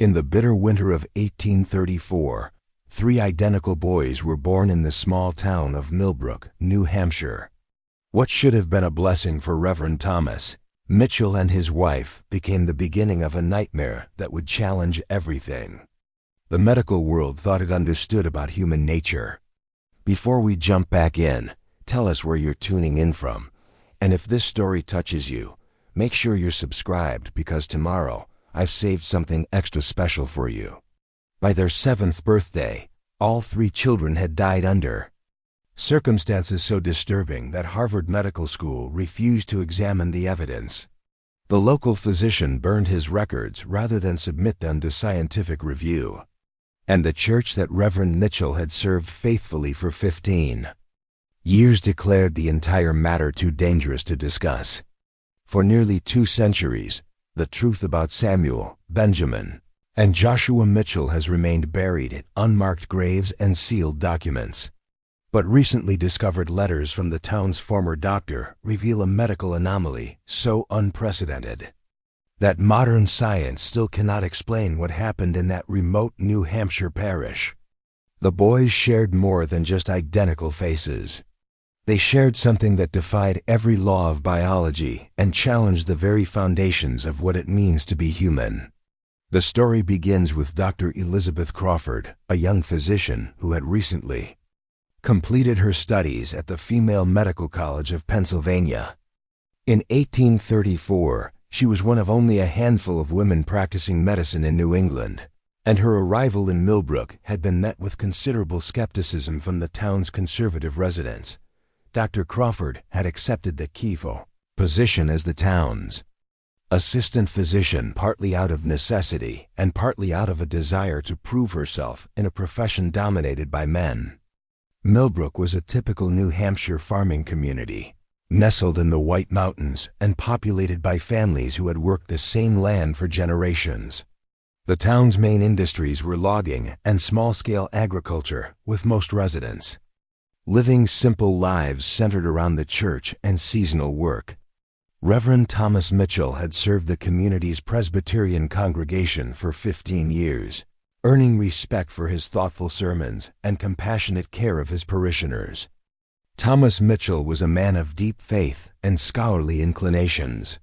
In the bitter winter of 1834, 3 identical boys were born in the small town of Millbrook, New Hampshire. What should have been a blessing for Reverend Thomas Mitchell and his wife became the beginning of a nightmare that would challenge everything. The medical world thought it understood about human nature. Before we jump back in, tell us where you're tuning in from. And if this story touches you, make sure you're subscribed because tomorrow I've saved something extra special for you. By their 7th birthday, all 3 children had died under circumstances so disturbing that Harvard Medical School refused to examine the evidence. The local physician burned his records rather than submit them to scientific review. And the church that Reverend Mitchell had served faithfully for 15 years declared the entire matter too dangerous to discuss. For nearly 2 centuries, the truth about Samuel, Benjamin, and Joshua Mitchell has remained buried in unmarked graves and sealed documents. But recently discovered letters from the town's former doctor reveal a medical anomaly so unprecedented that modern science still cannot explain what happened in that remote New Hampshire parish. The boys shared more than just identical faces. They shared something that defied every law of biology and challenged the very foundations of what it means to be human. The story begins with Dr. Elizabeth Crawford, a young physician who had recently completed her studies at the Female Medical College of Pennsylvania. In 1834, she was one of only a handful of women practicing medicine in New England, and her arrival in Millbrook had been met with considerable skepticism from the town's conservative residents. Dr. Crawford had accepted the KIFO position as the town's assistant physician, partly out of necessity and partly out of a desire to prove herself in a profession dominated by men. Millbrook was a typical New Hampshire farming community, nestled in the White Mountains and populated by families who had worked the same land for generations. The town's main industries were logging and small-scale agriculture, with most residents living simple lives centered around the church and seasonal work. Reverend Thomas Mitchell had served the community's Presbyterian congregation for 15 years, earning respect for his thoughtful sermons and compassionate care of his parishioners. Thomas Mitchell was a man of deep faith and scholarly inclinations.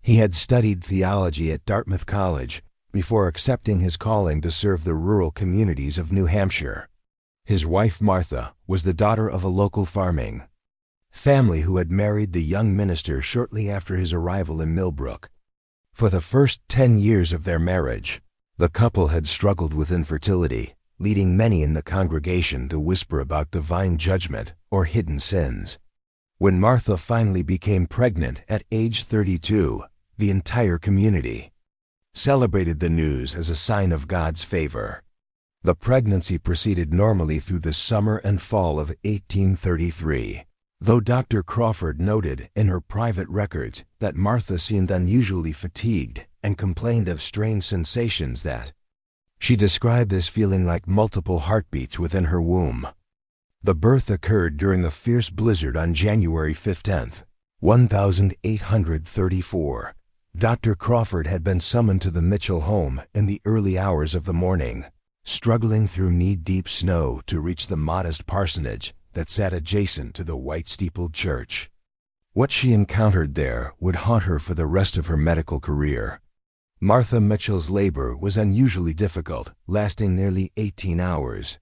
He had studied theology at Dartmouth College before accepting his calling to serve the rural communities of New Hampshire. His wife Martha was the daughter of a local farming family who had married the young minister shortly after his arrival in Millbrook. For the first 10 years of their marriage, the couple had struggled with infertility, leading many in the congregation to whisper about divine judgment or hidden sins. When Martha finally became pregnant at age 32, the entire community celebrated the news as a sign of God's favor. The pregnancy proceeded normally through the summer and fall of 1833, though Dr. Crawford noted in her private records that Martha seemed unusually fatigued and complained of strange sensations that she described as feeling like multiple heartbeats within her womb. The birth occurred during a fierce blizzard on January 15th, 1834. Dr. Crawford had been summoned to the Mitchell home in the early hours of the morning, struggling through knee-deep snow to reach the modest parsonage that sat adjacent to the white-steepled church. What she encountered there would haunt her for the rest of her medical career. Martha Mitchell's labor was unusually difficult, lasting nearly 18 hours.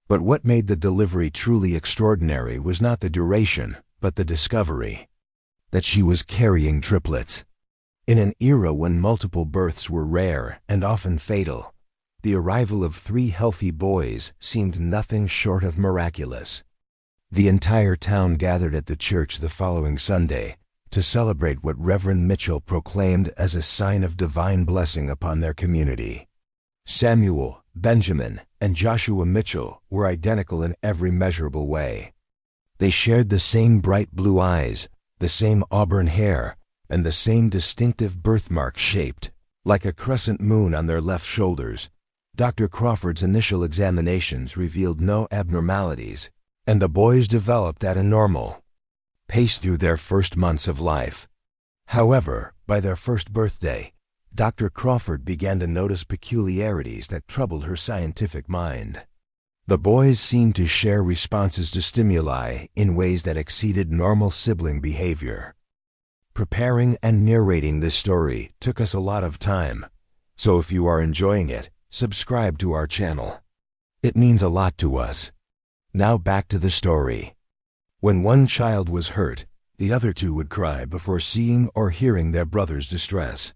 But what made the delivery truly extraordinary was not the duration, but the discovery that she was carrying triplets. In an era when multiple births were rare and often fatal, the arrival of 3 healthy boys seemed nothing short of miraculous. The entire town gathered at the church the following Sunday to celebrate what Reverend Mitchell proclaimed as a sign of divine blessing upon their community. Samuel, Benjamin, and Joshua Mitchell were identical in every measurable way. They shared the same bright blue eyes, the same auburn hair, and the same distinctive birthmark shaped like a crescent moon on their left shoulders. Dr. Crawford's initial examinations revealed no abnormalities, and the boys developed at a normal pace through their first months of life. However, by their first birthday, Dr. Crawford began to notice peculiarities that troubled her scientific mind. The boys seemed to share responses to stimuli in ways that exceeded normal sibling behavior. Preparing and narrating this story took us a lot of time, so if you are enjoying it, subscribe to our channel. It means a lot to us. Now back to the story. When one child was hurt, the other two would cry before seeing or hearing their brother's distress.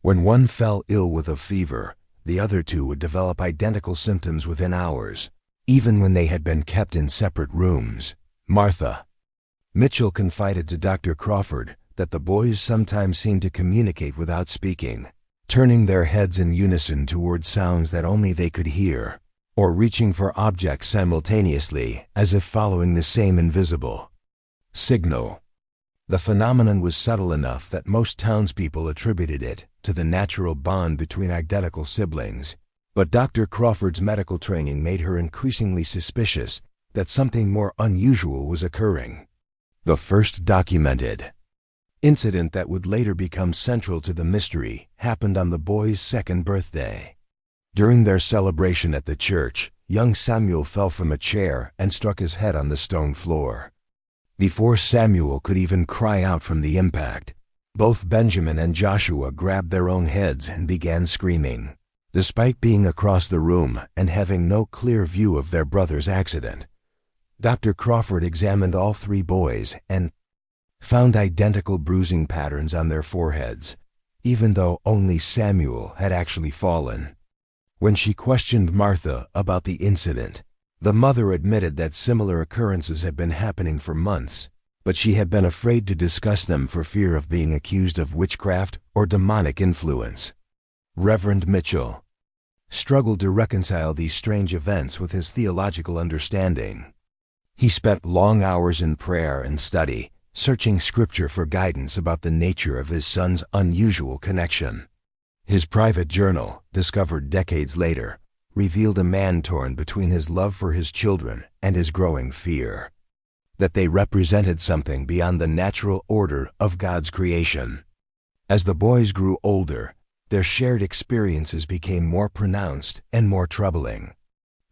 When one fell ill with a fever, the other two would develop identical symptoms within hours, even when they had been kept in separate rooms. Martha Mitchell confided to Dr. Crawford that the boys sometimes seemed to communicate without speaking, turning their heads in unison toward sounds that only they could hear, or reaching for objects simultaneously as if following the same invisible signal. The phenomenon was subtle enough that most townspeople attributed it to the natural bond between identical siblings, but Dr. Crawford's medical training made her increasingly suspicious that something more unusual was occurring. The first documented incident that would later become central to the mystery happened on the boys' second birthday. During their celebration at the church, young Samuel fell from a chair and struck his head on the stone floor. Before Samuel could even cry out from the impact, both Benjamin and Joshua grabbed their own heads and began screaming. Despite being across the room and having no clear view of their brother's accident, Dr. Crawford examined all three boys and found identical bruising patterns on their foreheads, even though only Samuel had actually fallen. When she questioned Martha about the incident, the mother admitted that similar occurrences had been happening for months, but she had been afraid to discuss them for fear of being accused of witchcraft or demonic influence. Reverend Mitchell struggled to reconcile these strange events with his theological understanding. He spent long hours in prayer and study, searching scripture for guidance about the nature of his son's unusual connection. His private journal, discovered decades later, revealed a man torn between his love for his children and his growing fear that they represented something beyond the natural order of God's creation. As the boys grew older, their shared experiences became more pronounced and more troubling.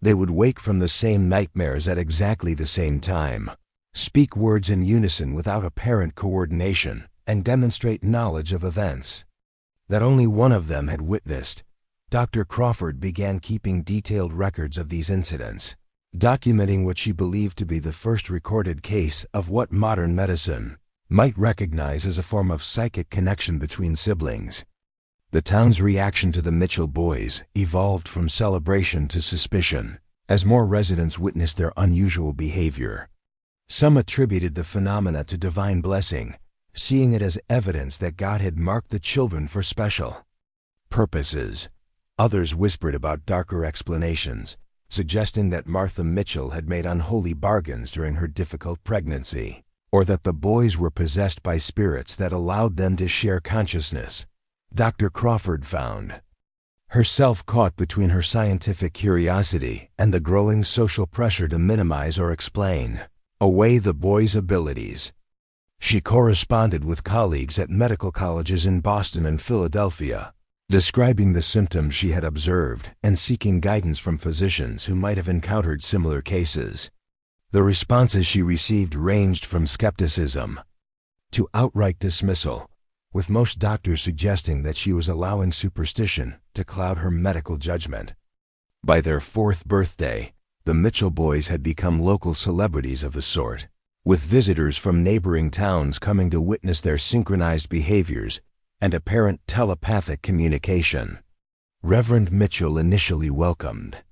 They would wake from the same nightmares at exactly the same time, speak words in unison without apparent coordination, and demonstrate knowledge of events that only one of them had witnessed. Dr. Crawford began keeping detailed records of these incidents, documenting what she believed to be the first recorded case of what modern medicine might recognize as a form of psychic connection between siblings. The town's reaction to the Mitchell boys evolved from celebration to suspicion as more residents witnessed their unusual behavior. Some attributed the phenomena to divine blessing, seeing it as evidence that God had marked the children for special purposes. Others whispered about darker explanations, suggesting that Martha Mitchell had made unholy bargains during her difficult pregnancy, or that the boys were possessed by spirits that allowed them to share consciousness. Dr. Crawford found herself caught between her scientific curiosity and the growing social pressure to minimize or explain away the boys' abilities. She corresponded with colleagues at medical colleges in Boston and Philadelphia, describing the symptoms she had observed and seeking guidance from physicians who might have encountered similar cases. The responses she received ranged from skepticism to outright dismissal, with most doctors suggesting that she was allowing superstition to cloud her medical judgment. By their fourth birthday, the Mitchell boys had become local celebrities of the sort, with visitors from neighboring towns coming to witness their synchronized behaviors and apparent telepathic communication. Reverend Mitchell initially welcomed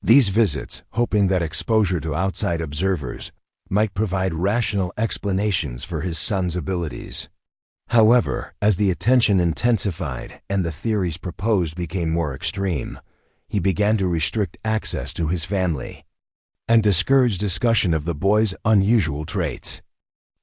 these visits, hoping that exposure to outside observers might provide rational explanations for his son's abilities. However, as the attention intensified and the theories proposed became more extreme, he began to restrict access to his family and discourage discussion of the boys' unusual traits.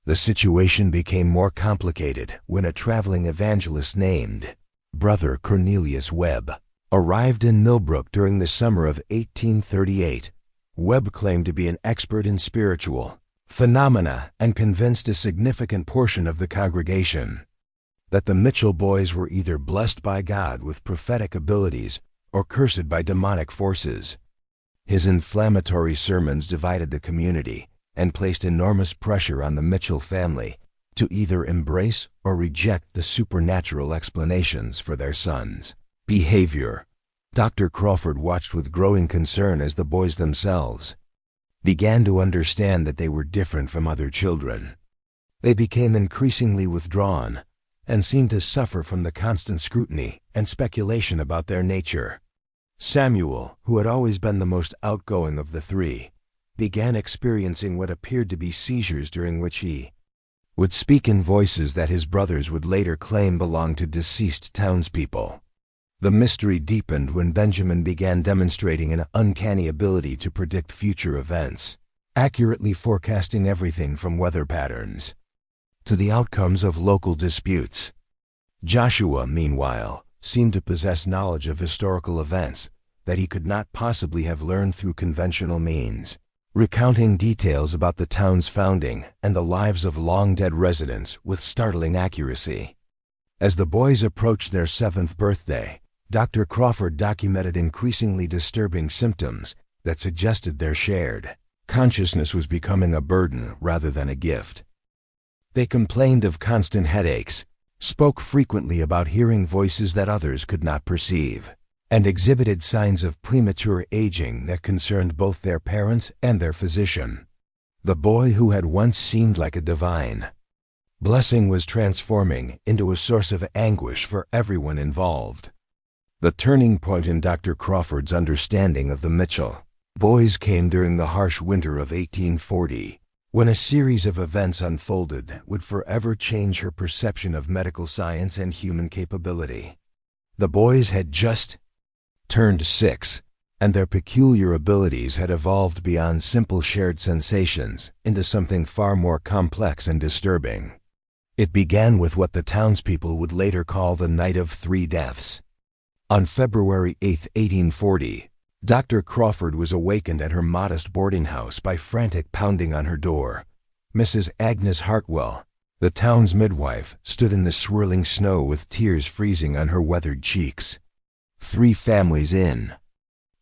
The situation became more complicated when a traveling evangelist named Brother Cornelius Webb arrived in Millbrook during the summer of 1838. Webb claimed to be an expert in spiritual phenomena and convinced a significant portion of the congregation that the Mitchell boys were either blessed by God with prophetic abilities or cursed by demonic forces. His inflammatory sermons divided the community and placed enormous pressure on the Mitchell family to either embrace or reject the supernatural explanations for their sons' behavior. Dr. Crawford watched with growing concern as the boys themselves began to understand that they were different from other children. They became increasingly withdrawn and seemed to suffer from the constant scrutiny and speculation about their nature. Samuel, who had always been the most outgoing of the three, began experiencing what appeared to be seizures during which he would speak in voices that his brothers would later claim belonged to deceased townspeople. The mystery deepened when Benjamin began demonstrating an uncanny ability to predict future events, accurately forecasting everything from weather patterns to the outcomes of local disputes. Joshua, meanwhile, seemed to possess knowledge of historical events that he could not possibly have learned through conventional means, recounting details about the town's founding and the lives of long-dead residents with startling accuracy. As the boys approached their 7th birthday, Dr. Crawford documented increasingly disturbing symptoms that suggested their shared consciousness was becoming a burden rather than a gift. They complained of constant headaches, spoke frequently about hearing voices that others could not perceive, and exhibited signs of premature aging that concerned both their parents and their physician. The boy who had once seemed like a divine blessing was transforming into a source of anguish for everyone involved. The turning point in Dr. Crawford's understanding of the Mitchell boys came during the harsh winter of 1840, when a series of events unfolded that would forever change her perception of medical science and human capability. The boys had just turned 6, and their peculiar abilities had evolved beyond simple shared sensations into something far more complex and disturbing. It began with what the townspeople would later call the Night of 3 Deaths. On February 8, 1840, Dr. Crawford was awakened at her modest boarding house by frantic pounding on her door. Mrs. Agnes Hartwell, the town's midwife, stood in the swirling snow with tears freezing on her weathered cheeks. 3 families in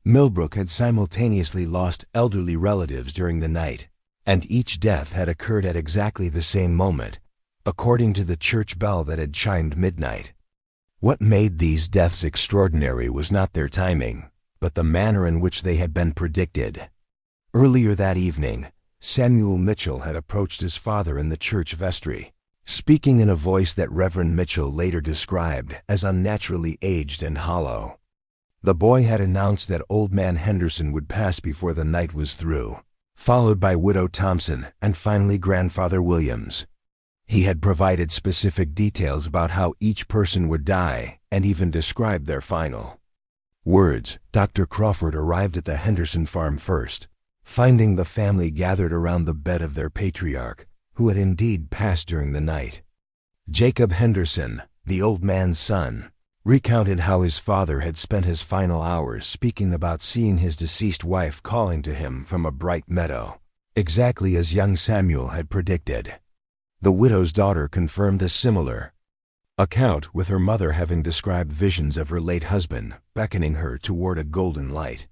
Millbrook had simultaneously lost elderly relatives during the night, and each death had occurred at exactly the same moment, according to the church bell that had chimed midnight. What made these deaths extraordinary was not their timing, but the manner in which they had been predicted. Earlier that evening, Samuel Mitchell had approached his father in the church vestry, speaking in a voice that Reverend Mitchell later described as unnaturally aged and hollow. The boy had announced that Old Man Henderson would pass before the night was through, followed by Widow Thompson and finally Grandfather Williams. He had provided specific details about how each person would die and even described their final words. Dr. Crawford arrived at the Henderson farm first, finding the family gathered around the bed of their patriarch, who had indeed passed during the night. Jacob Henderson, the old man's son, recounted how his father had spent his final hours speaking about seeing his deceased wife calling to him from a bright meadow, exactly as young Samuel had predicted. The widow's daughter confirmed a similar account, with her mother having described visions of her late husband beckoning her toward a golden light.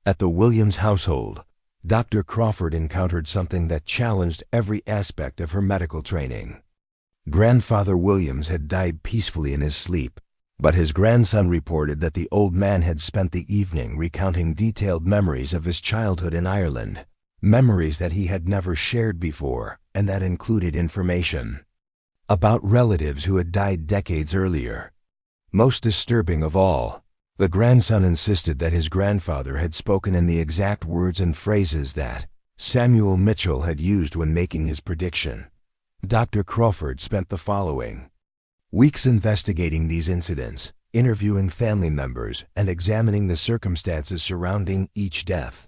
At the Williams household, Dr. Crawford encountered something that challenged every aspect of her medical training. Grandfather Williams had died peacefully in his sleep, but his grandson reported that the old man had spent the evening recounting detailed memories of his childhood in Ireland, memories that he had never shared before and that included information about relatives who had died decades earlier. Most disturbing of all, the grandson insisted that his grandfather had spoken in the exact words and phrases that Samuel Mitchell had used when making his prediction. Dr. Crawford spent the following weeks investigating these incidents, interviewing family members, and examining the circumstances surrounding each death.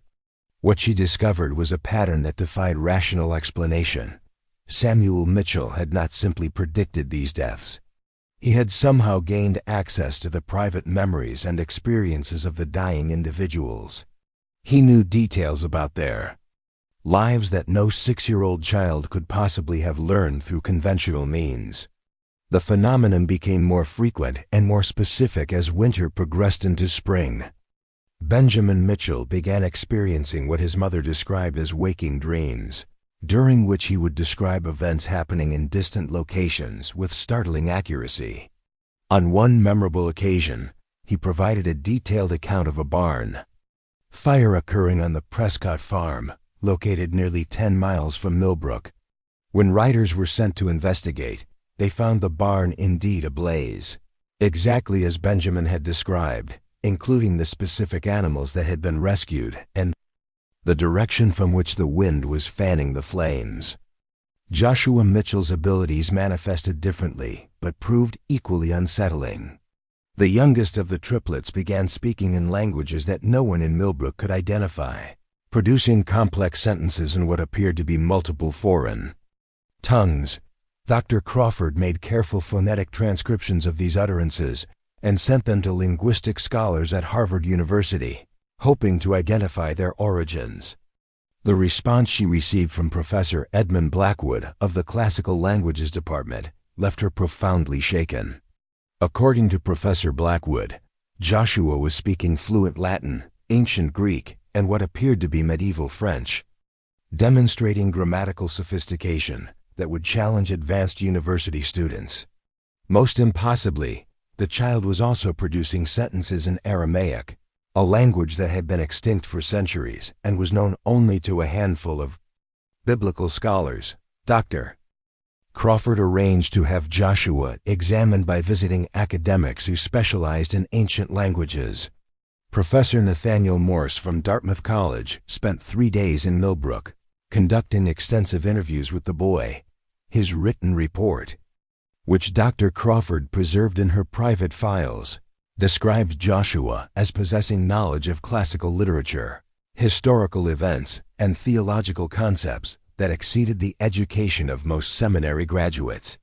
What she discovered was a pattern that defied rational explanation. Samuel Mitchell had not simply predicted these deaths. He had somehow gained access to the private memories and experiences of the dying individuals. He knew details about their lives that no 6-year-old child could possibly have learned through conventional means. The phenomenon became more frequent and more specific as winter progressed into spring. Benjamin Mitchell began experiencing what his mother described as waking dreams, during which he would describe events happening in distant locations with startling accuracy. On one memorable occasion, he provided a detailed account of a barn fire occurring on the Prescott farm, located nearly 10 miles from Millbrook. When riders were sent to investigate, they found the barn indeed ablaze, exactly as Benjamin had described, including the specific animals that had been rescued and the direction from which the wind was fanning the flames. Joshua Mitchell's abilities manifested differently, but proved equally unsettling. The youngest of the triplets began speaking in languages that no one in Millbrook could identify, producing complex sentences in what appeared to be multiple foreign tongues. Dr. Crawford made careful phonetic transcriptions of these utterances and sent them to linguistic scholars at Harvard University, hoping to identify their origins. The response she received from Professor Edmund Blackwood of the Classical Languages Department left her profoundly shaken. According to Professor Blackwood, Joshua was speaking fluent Latin, ancient Greek, and what appeared to be medieval French, demonstrating grammatical sophistication that would challenge advanced university students. Most impossibly, the child was also producing sentences in Aramaic, a language that had been extinct for centuries and was known only to a handful of biblical scholars. Dr. Crawford arranged to have Joshua examined by visiting academics who specialized in ancient languages. Professor Nathaniel Morse from Dartmouth College spent 3 days in Millbrook, conducting extensive interviews with the boy. His written report, which Dr. Crawford preserved in her private files, described Joshua as possessing knowledge of classical literature, historical events, and theological concepts that exceeded the education of most seminary graduates.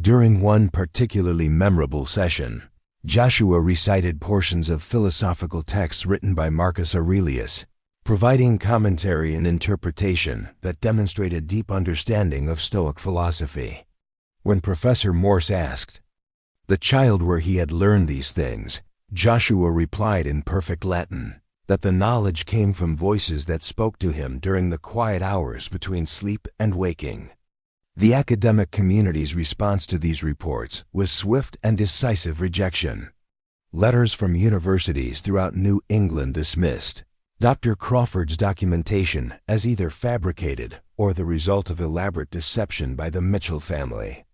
During one particularly memorable session, Joshua recited portions of philosophical texts written by Marcus Aurelius, providing commentary and interpretation that demonstrated deep understanding of Stoic philosophy. When Professor Morse asked the child where he had learned these things, Joshua replied in perfect Latin that the knowledge came from voices that spoke to him during the quiet hours between sleep and waking. The academic community's response to these reports was swift and decisive rejection. Letters from universities throughout New England dismissed Dr. Crawford's documentation as either fabricated or the result of elaborate deception by the Mitchell family.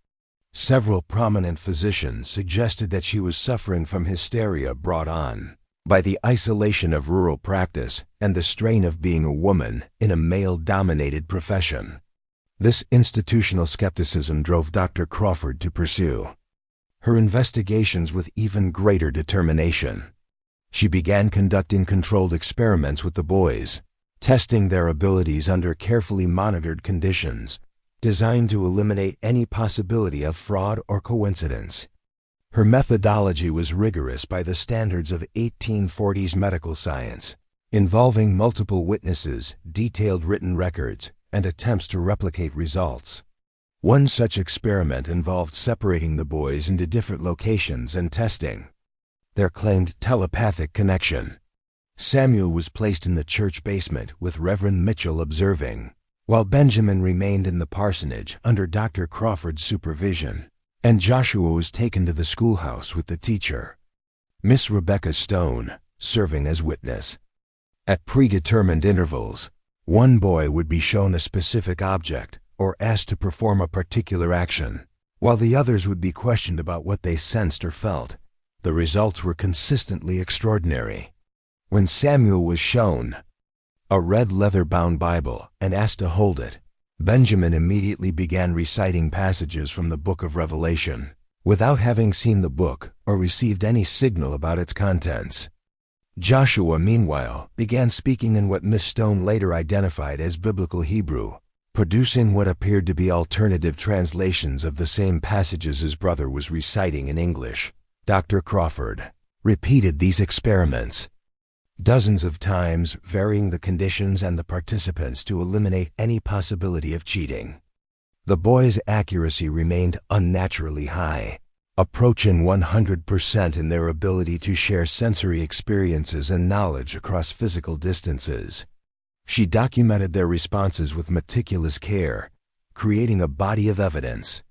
Several prominent physicians suggested that she was suffering from hysteria brought on by the isolation of rural practice and the strain of being a woman in a male-dominated profession. This institutional skepticism drove Dr. Crawford to pursue her investigations with even greater determination. She began conducting controlled experiments with the boys, testing their abilities under carefully monitored conditions, designed to eliminate any possibility of fraud or coincidence. Her methodology was rigorous by the standards of 1840s medical science, involving multiple witnesses, detailed written records, and attempts to replicate results. One such experiment involved separating the boys into different locations and testing their claimed telepathic connection. Samuel was placed in the church basement with Reverend Mitchell observing, while Benjamin remained in the parsonage under Dr. Crawford's supervision, and Joshua was taken to the schoolhouse with the teacher, Miss Rebecca Stone, serving as witness. At predetermined intervals, one boy would be shown a specific object or asked to perform a particular action, while the others would be questioned about what they sensed or felt. The results were consistently extraordinary. When Samuel was shown a red leather-bound Bible and asked to hold it, Benjamin immediately began reciting passages from the book of Revelation, without having seen the book or received any signal about its contents. Joshua, meanwhile, began speaking in what Miss Stone later identified as Biblical Hebrew, producing what appeared to be alternative translations of the same passages his brother was reciting in English. Dr. Crawford repeated these experiments dozens of times, varying the conditions and the participants to eliminate any possibility of cheating. The boys' accuracy remained unnaturally high, approaching 100% in their ability to share sensory experiences and knowledge across physical distances. She documented their responses with meticulous care, creating a body of evidence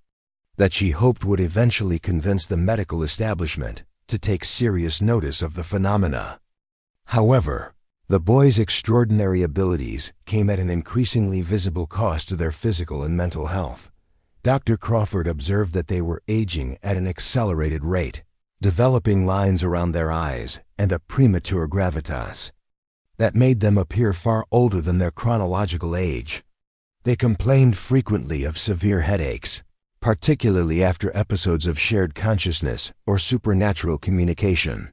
that she hoped would eventually convince the medical establishment to take serious notice of the phenomena. However, the boys' extraordinary abilities came at an increasingly visible cost to their physical and mental health. Dr. Crawford observed that they were aging at an accelerated rate, developing lines around their eyes and a premature gravitas that made them appear far older than their chronological age. They complained frequently of severe headaches, particularly after episodes of shared consciousness or supernatural communication.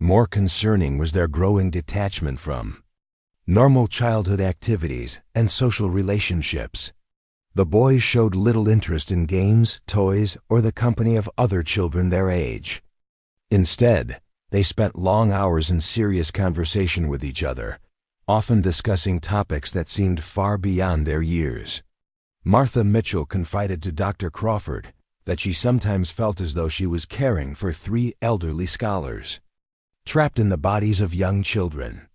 More concerning was their growing detachment from normal childhood activities and social relationships. The boys showed little interest in games, toys, or the company of other children their age. Instead, they spent long hours in serious conversation with each other, often discussing topics that seemed far beyond their years. Martha Mitchell confided to Dr. Crawford that she sometimes felt as though she was caring for 3 elderly scholars, trapped in the bodies of young children.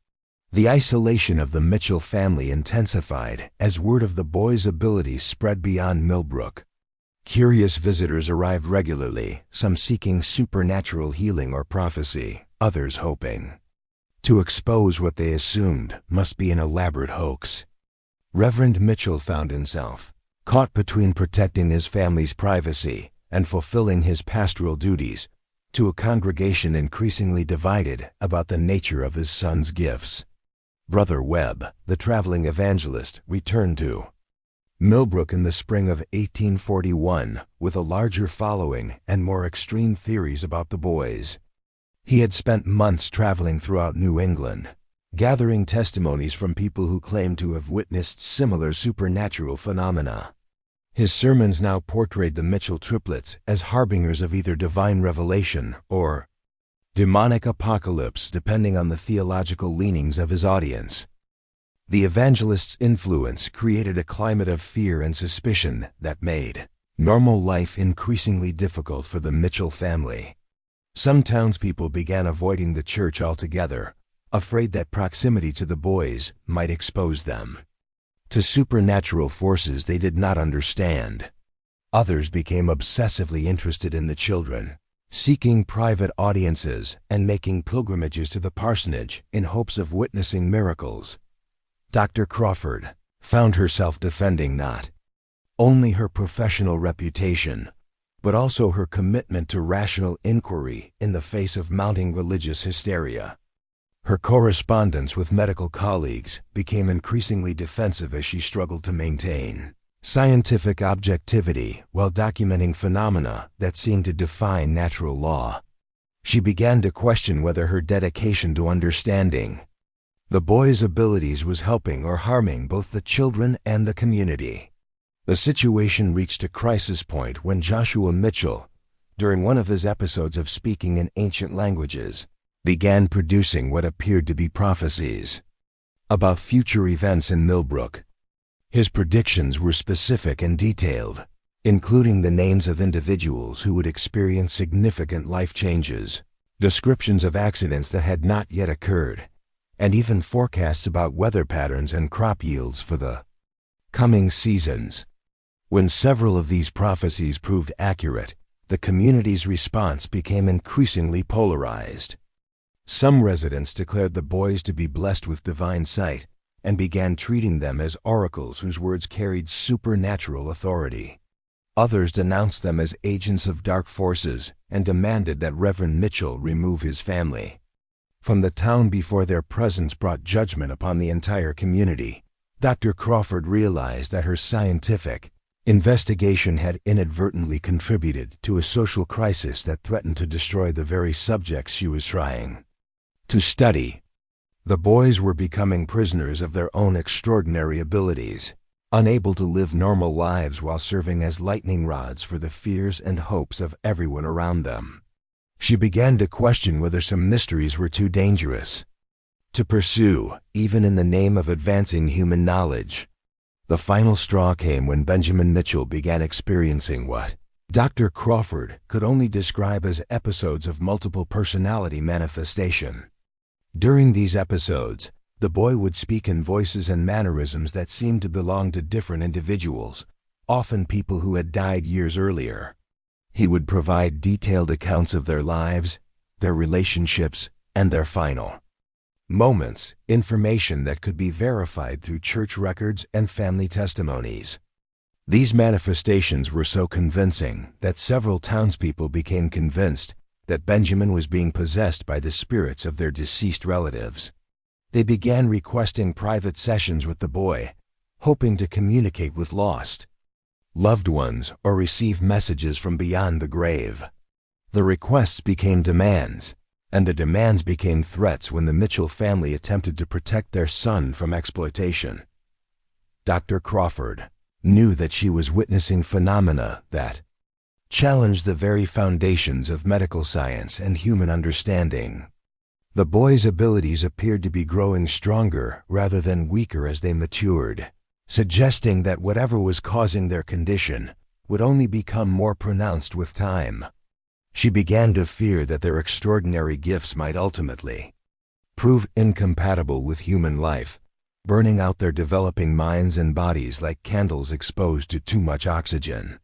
The isolation of the Mitchell family intensified as word of the boys' abilities spread beyond Millbrook. Curious visitors arrived regularly, some seeking supernatural healing or prophecy, others hoping to expose what they assumed must be an elaborate hoax. Reverend Mitchell found himself caught between protecting his family's privacy and fulfilling his pastoral duties to a congregation increasingly divided about the nature of his son's gifts. Brother Webb, the traveling evangelist, returned to Millbrook in the spring of 1841 with a larger following and more extreme theories about the boys. He had spent months traveling throughout New England, gathering testimonies from people who claimed to have witnessed similar supernatural phenomena. His sermons now portrayed the Mitchell triplets as harbingers of either divine revelation or demonic apocalypse, depending on the theological leanings of his audience. The evangelist's influence created a climate of fear and suspicion that made normal life increasingly difficult for the Mitchell family. Some townspeople began avoiding the church altogether, afraid that proximity to the boys might expose them to supernatural forces they did not understand. Others became obsessively interested in the children, seeking private audiences and making pilgrimages to the parsonage in hopes of witnessing miracles. Dr. Crawford found herself defending not only her professional reputation, but also her commitment to rational inquiry in the face of mounting religious hysteria. Her correspondence with medical colleagues became increasingly defensive as she struggled to maintain scientific objectivity while documenting phenomena that seemed to defy natural law. She began to question whether her dedication to understanding the boys' abilities was helping or harming both the children and the community. The situation reached a crisis point when Joshua Mitchell, during one of his episodes of speaking in ancient languages, began producing what appeared to be prophecies about future events in Millbrook. His predictions were specific and detailed, including the names of individuals who would experience significant life changes, descriptions of accidents that had not yet occurred, and even forecasts about weather patterns and crop yields for the coming seasons. When several of these prophecies proved accurate, the community's response became increasingly polarized. Some residents declared the boys to be blessed with divine sight and began treating them as oracles whose words carried supernatural authority. Others denounced them as agents of dark forces and demanded that Reverend Mitchell remove his family from the town before their presence brought judgment upon the entire community. Dr. Crawford realized that her scientific investigation had inadvertently contributed to a social crisis that threatened to destroy the very subjects she was trying to study. The boys were becoming prisoners of their own extraordinary abilities, unable to live normal lives while serving as lightning rods for the fears and hopes of everyone around them. She began to question whether some mysteries were too dangerous to pursue, even in the name of advancing human knowledge. The final straw came when Benjamin Mitchell began experiencing what Dr. Crawford could only describe as episodes of multiple personality manifestation. During these episodes, the boy would speak in voices and mannerisms that seemed to belong to different individuals, often people who had died years earlier. He would provide detailed accounts of their lives, their relationships, and their final moments, information that could be verified through church records and family testimonies. These manifestations were so convincing that several townspeople became convinced that Benjamin was being possessed by the spirits of their deceased relatives. They began requesting private sessions with the boy, hoping to communicate with lost loved ones or receive messages from beyond the grave. The requests became demands, and the demands became threats when the Mitchell family attempted to protect their son from exploitation. Dr. Crawford knew that she was witnessing phenomena that challenged the very foundations of medical science and human understanding. The boy's abilities appeared to be growing stronger rather than weaker as they matured, suggesting that whatever was causing their condition would only become more pronounced with time. She began to fear that their extraordinary gifts might ultimately prove incompatible with human life, burning out their developing minds and bodies like candles exposed to too much oxygen.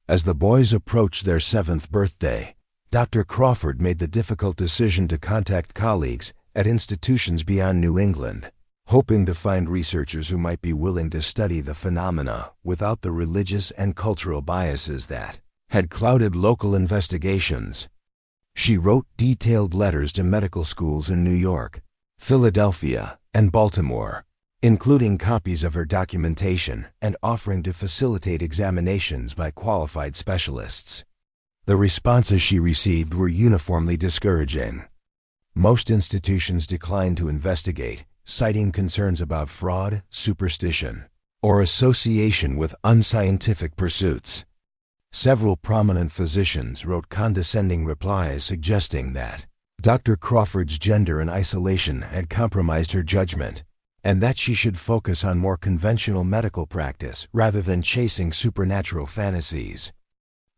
As the boys approached their 7th birthday, Dr. Crawford made the difficult decision to contact colleagues at institutions beyond New England, hoping to find researchers who might be willing to study the phenomena without the religious and cultural biases that had clouded local investigations. She wrote detailed letters to medical schools in New York, Philadelphia, and Baltimore, including copies of her documentation and offering to facilitate examinations by qualified specialists. The responses she received were uniformly discouraging. Most institutions declined to investigate, citing concerns about fraud, superstition, or association with unscientific pursuits. Several prominent physicians wrote condescending replies suggesting that Dr. Crawford's gender and isolation had compromised her judgment, and that she should focus on more conventional medical practice rather than chasing supernatural fantasies.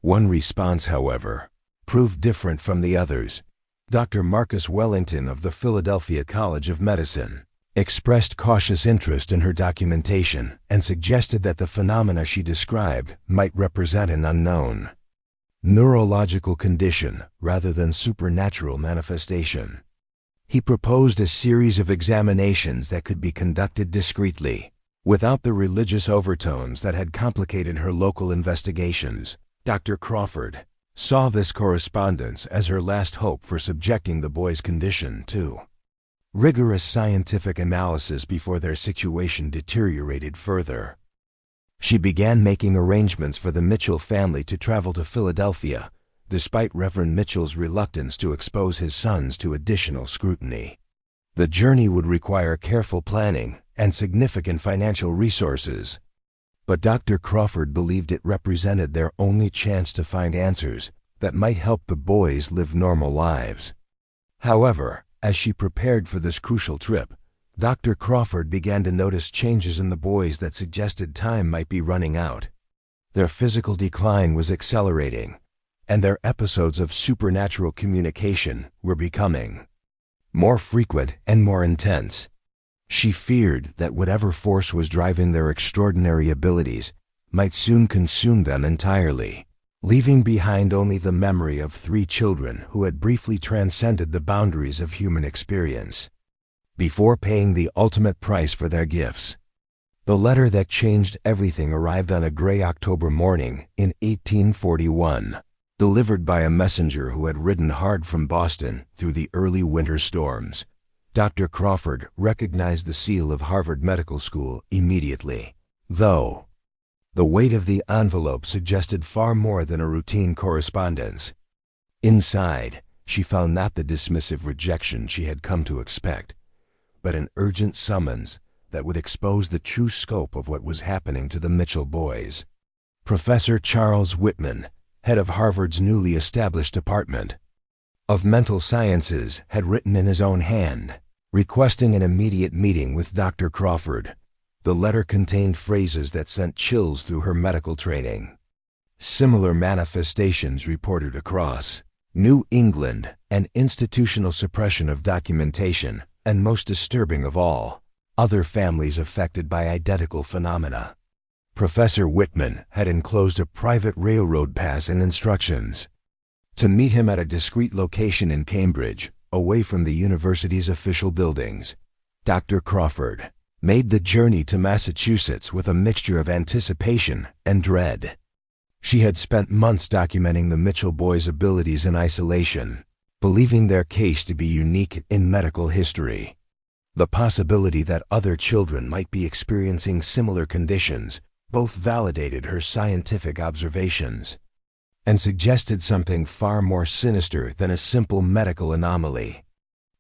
One response, however, proved different from the others. Dr. Marcus Wellington of the Philadelphia College of Medicine expressed cautious interest in her documentation and suggested that the phenomena she described might represent an unknown neurological condition rather than supernatural manifestation. He proposed a series of examinations that could be conducted discreetly, without the religious overtones that had complicated her local investigations. Dr. Crawford saw this correspondence as her last hope for subjecting the boy's condition to rigorous scientific analysis before their situation deteriorated further. She began making arrangements for the Mitchell family to travel to Philadelphia, despite Reverend Mitchell's reluctance to expose his sons to additional scrutiny. The journey would require careful planning and significant financial resources, but Dr. Crawford believed it represented their only chance to find answers that might help the boys live normal lives. However, as she prepared for this crucial trip, Dr. Crawford began to notice changes in the boys that suggested time might be running out. Their physical decline was accelerating, and their episodes of supernatural communication were becoming more frequent and more intense. She feared that whatever force was driving their extraordinary abilities might soon consume them entirely, leaving behind only the memory of 3 children who had briefly transcended the boundaries of human experience before paying the ultimate price for their gifts. The letter that changed everything arrived on a gray October morning in 1841, delivered by a messenger who had ridden hard from Boston through the early winter storms. Dr. Crawford recognized the seal of Harvard Medical School immediately, though the weight of the envelope suggested far more than a routine correspondence. Inside, she found not the dismissive rejection she had come to expect, but an urgent summons that would expose the true scope of what was happening to the Mitchell boys. Professor Charles Whitman, head of Harvard's newly established Department of Mental Sciences, had written in his own hand, requesting an immediate meeting with Dr. Crawford. The letter contained phrases that sent chills through her medical training. Similar manifestations reported across New England, and institutional suppression of documentation, and most disturbing of all, other families affected by identical phenomena. Professor Whitman had enclosed a private railroad pass and instructions to meet him at a discreet location in Cambridge, away from the university's official buildings. Dr. Crawford made the journey to Massachusetts with a mixture of anticipation and dread. She had spent months documenting the Mitchell boys' abilities in isolation, believing their case to be unique in medical history. The possibility that other children might be experiencing similar conditions both validated her scientific observations and suggested something far more sinister than a simple medical anomaly.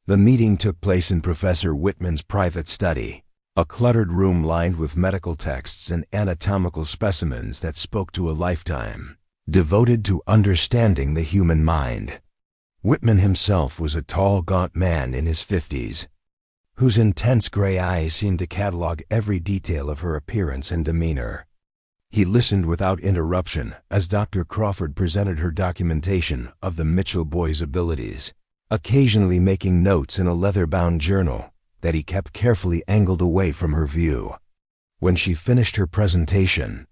The meeting took place in Professor Whitman's private study, a cluttered room lined with medical texts and anatomical specimens that spoke to a lifetime devoted to understanding the human mind. Whitman himself was a tall, gaunt man in his 50s, whose intense gray eyes seemed to catalog every detail of her appearance and demeanor. He listened without interruption as Dr. Crawford presented her documentation of the Mitchell boys' abilities, occasionally making notes in a leather-bound journal that he kept carefully angled away from her view. When she finished her presentation,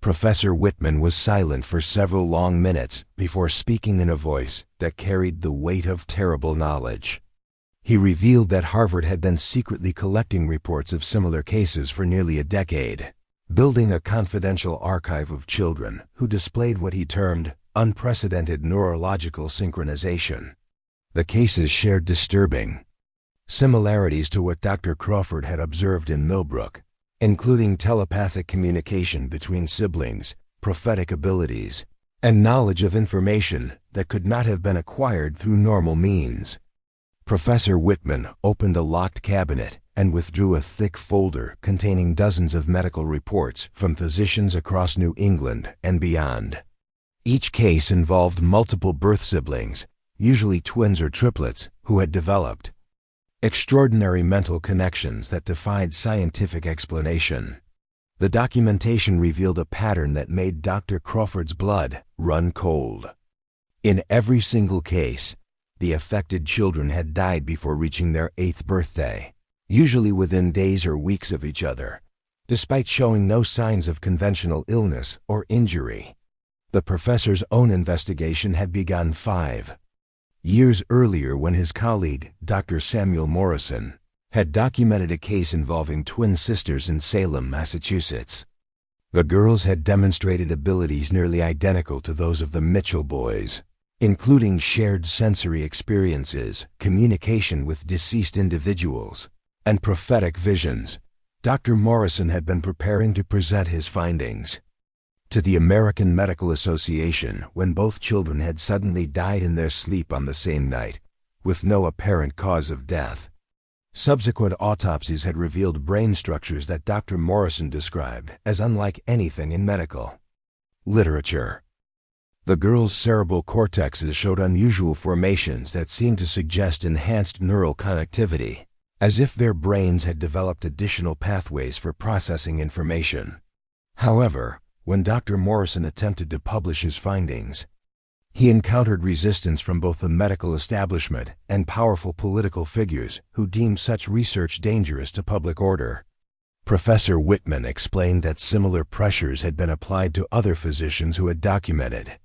Professor Whitman was silent for several long minutes before speaking in a voice that carried the weight of terrible knowledge. He revealed that Harvard had been secretly collecting reports of similar cases for nearly a decade, building a confidential archive of children who displayed what he termed unprecedented neurological synchronization. The cases shared disturbing similarities to what Dr. Crawford had observed in Millbrook, including telepathic communication between siblings, prophetic abilities, and knowledge of information that could not have been acquired through normal means. Professor Whitman opened a locked cabinet and withdrew a thick folder containing dozens of medical reports from physicians across New England and beyond. Each case involved multiple birth siblings, usually twins or triplets, who had developed extraordinary mental connections that defied scientific explanation. The documentation revealed a pattern that made Dr. Crawford's blood run cold. In every single case, the affected children had died before reaching their 8th birthday, usually within days or weeks of each other, despite showing no signs of conventional illness or injury. The professor's own investigation had begun 5 years earlier when his colleague, Dr. Samuel Morrison, had documented a case involving twin sisters in Salem, Massachusetts. The girls had demonstrated abilities nearly identical to those of the Mitchell boys, including shared sensory experiences, communication with deceased individuals, and prophetic visions. Dr. Morrison had been preparing to present his findings to the American Medical Association when both children had suddenly died in their sleep on the same night, with no apparent cause of death. Subsequent autopsies had revealed brain structures that Dr. Morrison described as unlike anything in medical literature. The girls' cerebral cortexes showed unusual formations that seemed to suggest enhanced neural connectivity, as if their brains had developed additional pathways for processing information. However, when Dr. Morrison attempted to publish his findings, he encountered resistance from both the medical establishment and powerful political figures who deemed such research dangerous to public order. Professor Whitman explained that similar pressures had been applied to other physicians who had documented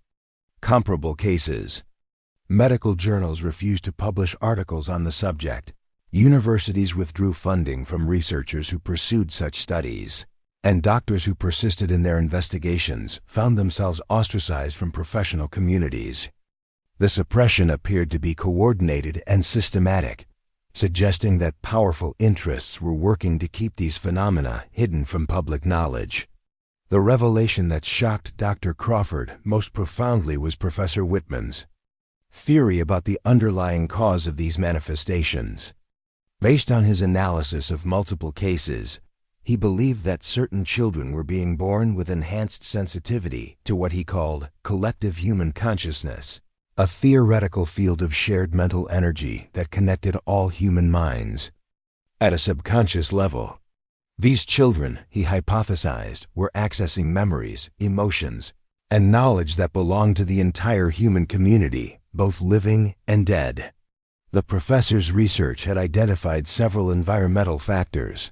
comparable cases. Medical journals refused to publish articles on the subject. Universities withdrew funding from researchers who pursued such studies, and doctors who persisted in their investigations found themselves ostracized from professional communities. The suppression appeared to be coordinated and systematic, suggesting that powerful interests were working to keep these phenomena hidden from public knowledge. The revelation that shocked Dr. Crawford most profoundly was Professor Whitman's theory about the underlying cause of these manifestations. Based on his analysis of multiple cases, he believed that certain children were being born with enhanced sensitivity to what he called collective human consciousness, a theoretical field of shared mental energy that connected all human minds. At a subconscious level, These children, he hypothesized, were accessing memories, emotions, and knowledge that belonged to the entire human community, both living and dead. The professor's research had identified several environmental factors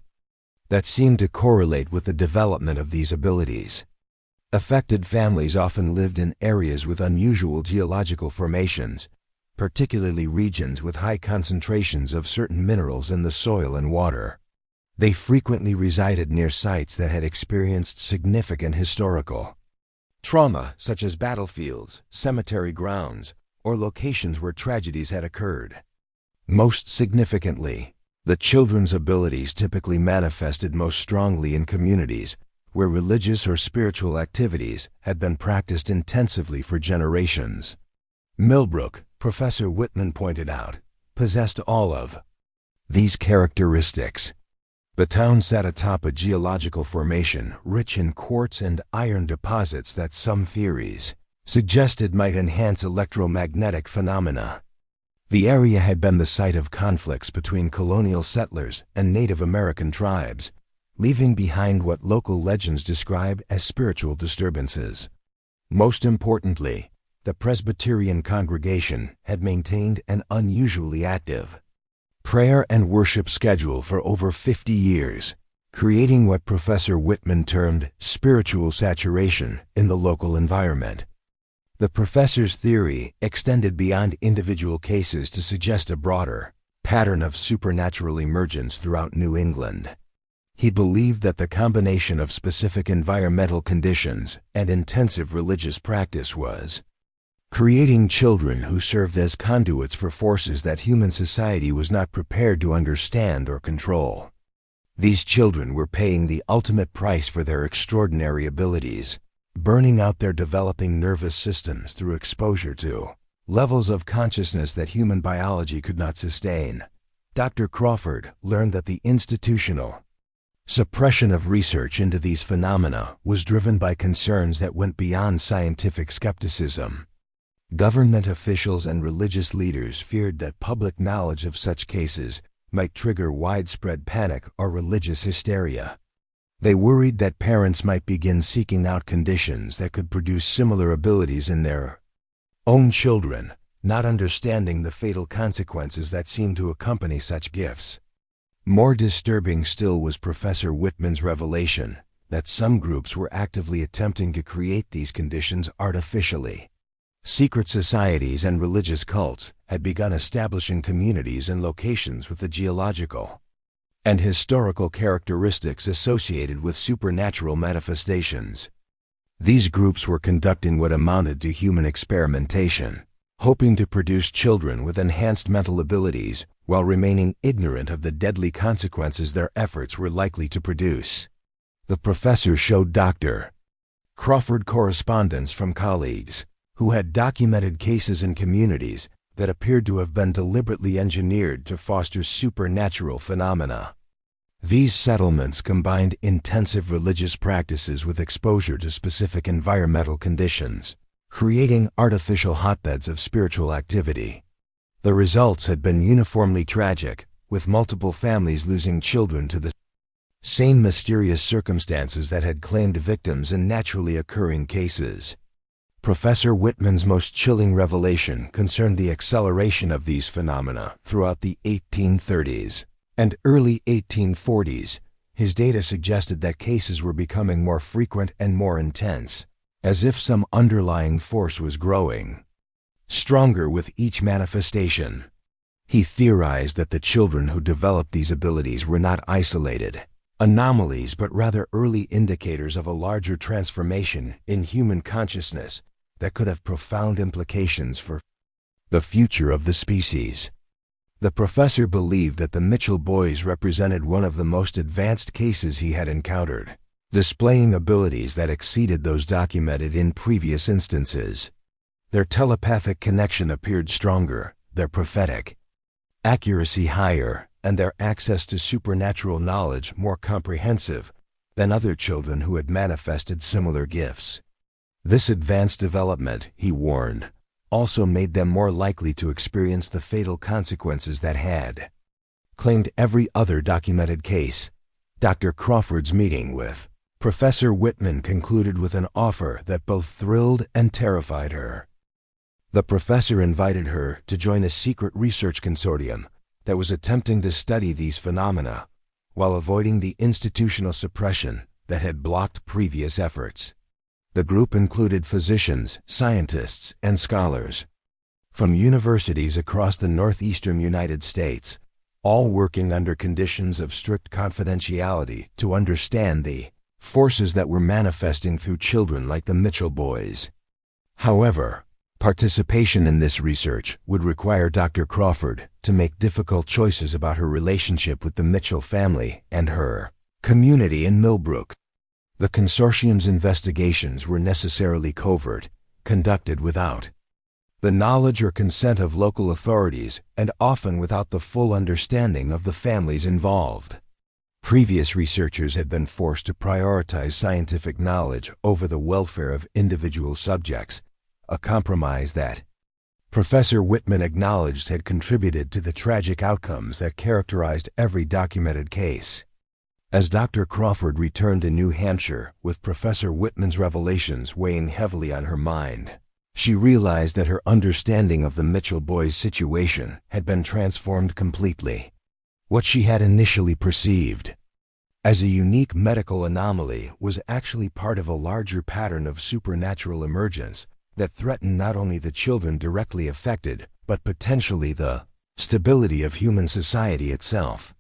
that seemed to correlate with the development of these abilities. Affected families often lived in areas with unusual geological formations, particularly regions with high concentrations of certain minerals in the soil and water. They frequently resided near sites that had experienced significant historical trauma, such as battlefields, cemetery grounds, or locations where tragedies had occurred. Most significantly, the children's abilities typically manifested most strongly in communities where religious or spiritual activities had been practiced intensively for generations. Millbrook, Professor Whitman pointed out, possessed all of these characteristics. The town sat atop a geological formation rich in quartz and iron deposits that some theories suggested might enhance electromagnetic phenomena. The area had been the site of conflicts between colonial settlers and Native American tribes, leaving behind what local legends describe as spiritual disturbances. Most importantly, the Presbyterian congregation had maintained an unusually active prayer and worship schedule for over 50 years, creating what Professor Whitman termed spiritual saturation in the local environment. The professor's theory extended beyond individual cases to suggest a broader pattern of supernatural emergence throughout New England. He believed that the combination of specific environmental conditions and intensive religious practice was creating children who served as conduits for forces that human society was not prepared to understand or control. These children were paying the ultimate price for their extraordinary abilities, burning out their developing nervous systems through exposure to levels of consciousness that human biology could not sustain. Dr. Crawford learned that the institutional suppression of research into these phenomena was driven by concerns that went beyond scientific skepticism. Government officials and religious leaders feared that public knowledge of such cases might trigger widespread panic or religious hysteria. They worried that parents might begin seeking out conditions that could produce similar abilities in their own children, not understanding the fatal consequences that seemed to accompany such gifts. More disturbing still was Professor Whitman's revelation that some groups were actively attempting to create these conditions artificially. Secret societies and religious cults had begun establishing communities and locations with the geological and historical characteristics associated with supernatural manifestations. These groups were conducting what amounted to human experimentation, hoping to produce children with enhanced mental abilities while remaining ignorant of the deadly consequences their efforts were likely to produce. The professor showed Dr. Crawford correspondence from colleagues who had documented cases in communities that appeared to have been deliberately engineered to foster supernatural phenomena. These settlements combined intensive religious practices with exposure to specific environmental conditions, creating artificial hotbeds of spiritual activity. The results had been uniformly tragic, with multiple families losing children to the same mysterious circumstances that had claimed victims in naturally occurring cases. Professor Whitman's most chilling revelation concerned the acceleration of these phenomena throughout the 1830s and early 1840s. His data suggested that cases were becoming more frequent and more intense, as if some underlying force was growing stronger with each manifestation. He theorized that the children who developed these abilities were not isolated anomalies, but rather early indicators of a larger transformation in human consciousness that could have profound implications for the future of the species. The professor believed that the Mitchell boys represented one of the most advanced cases he had encountered, displaying abilities that exceeded those documented in previous instances. Their telepathic connection appeared stronger, their prophetic accuracy higher, and their access to supernatural knowledge more comprehensive than other children who had manifested similar gifts. This advanced development, he warned, also made them more likely to experience the fatal consequences that had claimed every other documented case. Dr. Crawford's meeting with Professor Whitman concluded with an offer that both thrilled and terrified her. The professor invited her to join a secret research consortium that was attempting to study these phenomena while avoiding the institutional suppression that had blocked previous efforts. The group included physicians, scientists, and scholars from universities across the northeastern United States, all working under conditions of strict confidentiality to understand the forces that were manifesting through children like the Mitchell boys. However, participation in this research would require Dr. Crawford to make difficult choices about her relationship with the Mitchell family and her community in Millbrook. The consortium's investigations were necessarily covert, conducted without the knowledge or consent of local authorities and often without the full understanding of the families involved. Previous researchers had been forced to prioritize scientific knowledge over the welfare of individual subjects, a compromise that Professor Whitman acknowledged had contributed to the tragic outcomes that characterized every documented case. As Dr. Crawford returned to New Hampshire with Professor Whitman's revelations weighing heavily on her mind, she realized that her understanding of the Mitchell boys' situation had been transformed completely. What she had initially perceived as a unique medical anomaly was actually part of a larger pattern of supernatural emergence that threatened not only the children directly affected, but potentially the stability of human society itself.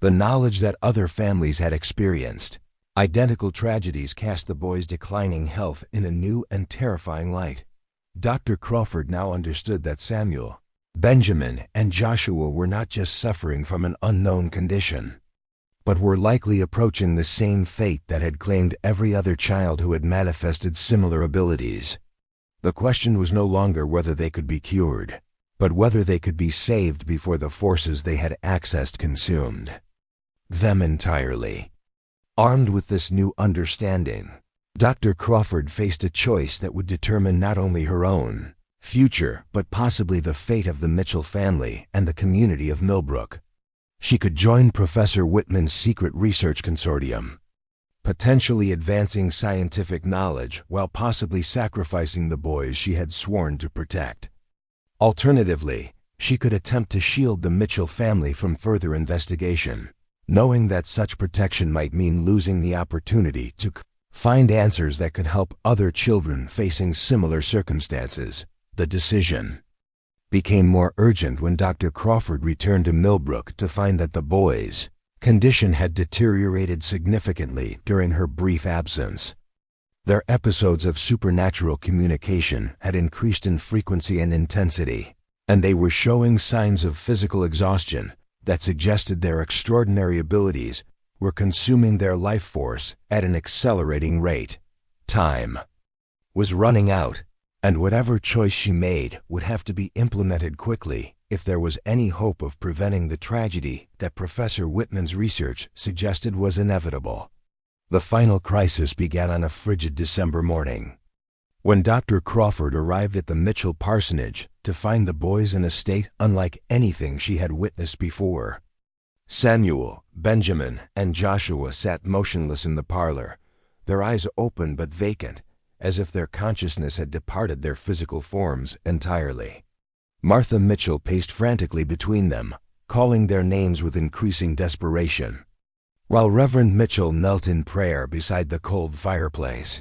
The knowledge that other families had experienced identical tragedies cast the boys' declining health in a new and terrifying light. Dr. Crawford now understood that Samuel, Benjamin, and Joshua were not just suffering from an unknown condition, but were likely approaching the same fate that had claimed every other child who had manifested similar abilities. The question was no longer whether they could be cured, but whether they could be saved before the forces they had accessed consumed them entirely. Armed with this new understanding, Dr. Crawford faced a choice that would determine not only her own future, but possibly the fate of the Mitchell family and the community of Millbrook. She could join Professor Whitman's secret research consortium, potentially advancing scientific knowledge while possibly sacrificing the boys she had sworn to protect. Alternatively, she could attempt to shield the Mitchell family from further investigation, knowing that such protection might mean losing the opportunity to find answers that could help other children facing similar circumstances. The decision became more urgent when Dr. Crawford returned to Millbrook to find that the boys' condition had deteriorated significantly during her brief absence. Their episodes of supernatural communication had increased in frequency and intensity, and they were showing signs of physical exhaustion that suggested their extraordinary abilities were consuming their life force at an accelerating rate. Time was running out, and whatever choice she made would have to be implemented quickly if there was any hope of preventing the tragedy that Professor Whitman's research suggested was inevitable. The final crisis began on a frigid December morning, when Dr. Crawford arrived at the Mitchell parsonage to find the boys in a state unlike anything she had witnessed before. Samuel, Benjamin, and Joshua sat motionless in the parlor, their eyes open but vacant, as if their consciousness had departed their physical forms entirely. Martha Mitchell paced frantically between them, calling their names with increasing desperation, while Reverend Mitchell knelt in prayer beside the cold fireplace.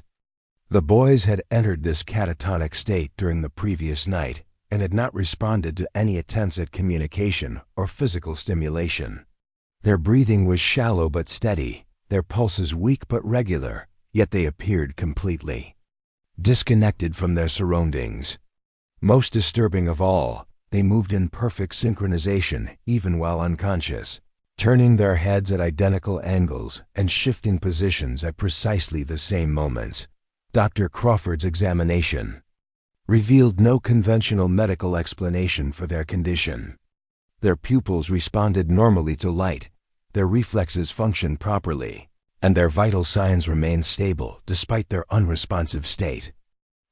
The boys had entered this catatonic state during the previous night and had not responded to any attempts at communication or physical stimulation. Their breathing was shallow but steady, their pulses weak but regular, yet they appeared completely disconnected from their surroundings. Most disturbing of all, they moved in perfect synchronization even while unconscious, turning their heads at identical angles and shifting positions at precisely the same moments. Dr. Crawford's examination revealed no conventional medical explanation for their condition. Their pupils responded normally to light, their reflexes functioned properly, and their vital signs remained stable despite their unresponsive state.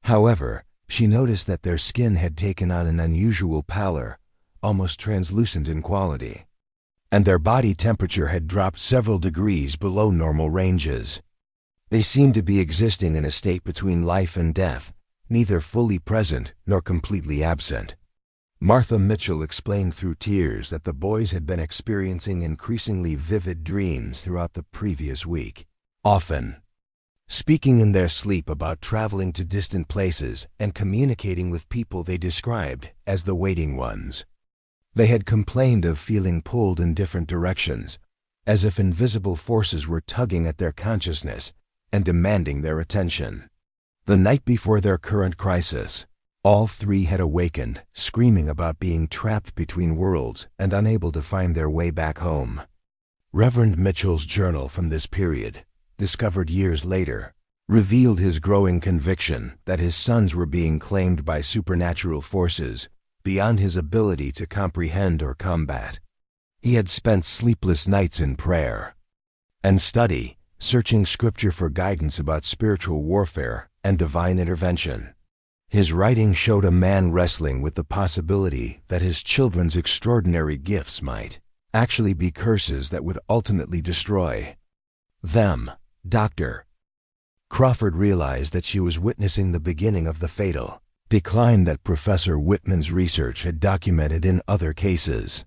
However, she noticed that their skin had taken on an unusual pallor, almost translucent in quality. and their body temperature had dropped several degrees below normal ranges. They seemed to be existing in a state between life and death, neither fully present nor completely absent. Martha Mitchell explained through tears that the boys had been experiencing increasingly vivid dreams throughout the previous week, often speaking in their sleep about traveling to distant places and communicating with people they described as the waiting ones. They had complained of feeling pulled in different directions, as if invisible forces were tugging at their consciousness and demanding their attention. The night before their current crisis, all three had awakened, screaming about being trapped between worlds and unable to find their way back home. Reverend Mitchell's journal from this period, discovered years later, revealed his growing conviction that his sons were being claimed by supernatural forces beyond his ability to comprehend or combat. He had spent sleepless nights in prayer and study, searching scripture for guidance about spiritual warfare and divine intervention. His writing showed a man wrestling with the possibility that his children's extraordinary gifts might actually be curses that would ultimately destroy them. Dr. Crawford realized that she was witnessing the beginning of the fatal decline that Professor Whitman's research had documented in other cases.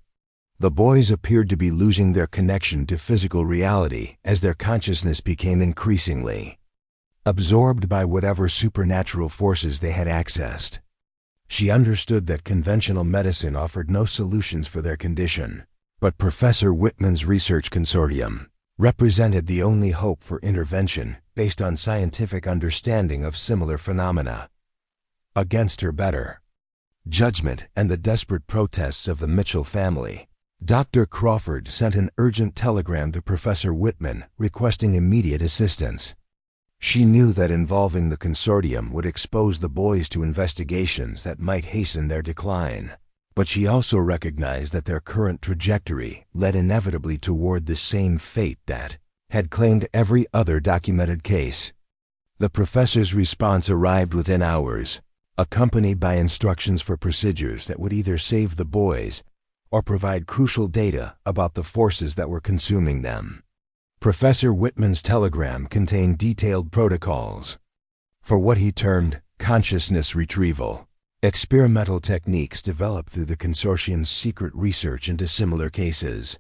The boys appeared to be losing their connection to physical reality as their consciousness became increasingly absorbed by whatever supernatural forces they had accessed. She understood that conventional medicine offered no solutions for their condition, but Professor Whitman's research consortium represented the only hope for intervention based on scientific understanding of similar phenomena. Against her better judgment and the desperate protests of the Mitchell family, Dr. Crawford sent an urgent telegram to Professor Whitman requesting immediate assistance. She knew that involving the consortium would expose the boys to investigations that might hasten their decline, but she also recognized that their current trajectory led inevitably toward the same fate that had claimed every other documented case. The professor's response arrived within hours, accompanied by instructions for procedures that would either save the boys or provide crucial data about the forces that were consuming them. Professor Whitman's telegram contained detailed protocols for what he termed consciousness retrieval, experimental techniques developed through the consortium's secret research into similar cases.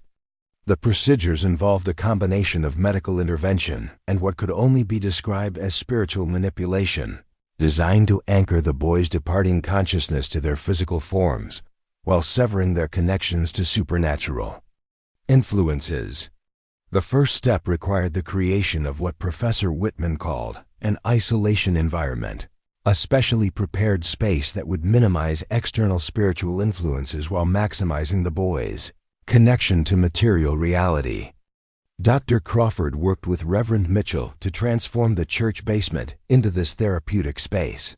The procedures involved a combination of medical intervention and what could only be described as spiritual manipulation, designed to anchor the boys' departing consciousness to their physical forms while severing their connections to supernatural influences. The first step required the creation of what Professor Whitman called an isolation environment, a specially prepared space that would minimize external spiritual influences while maximizing the boys' connection to material reality. Dr. Crawford worked with Reverend Mitchell to transform the church basement into this therapeutic space,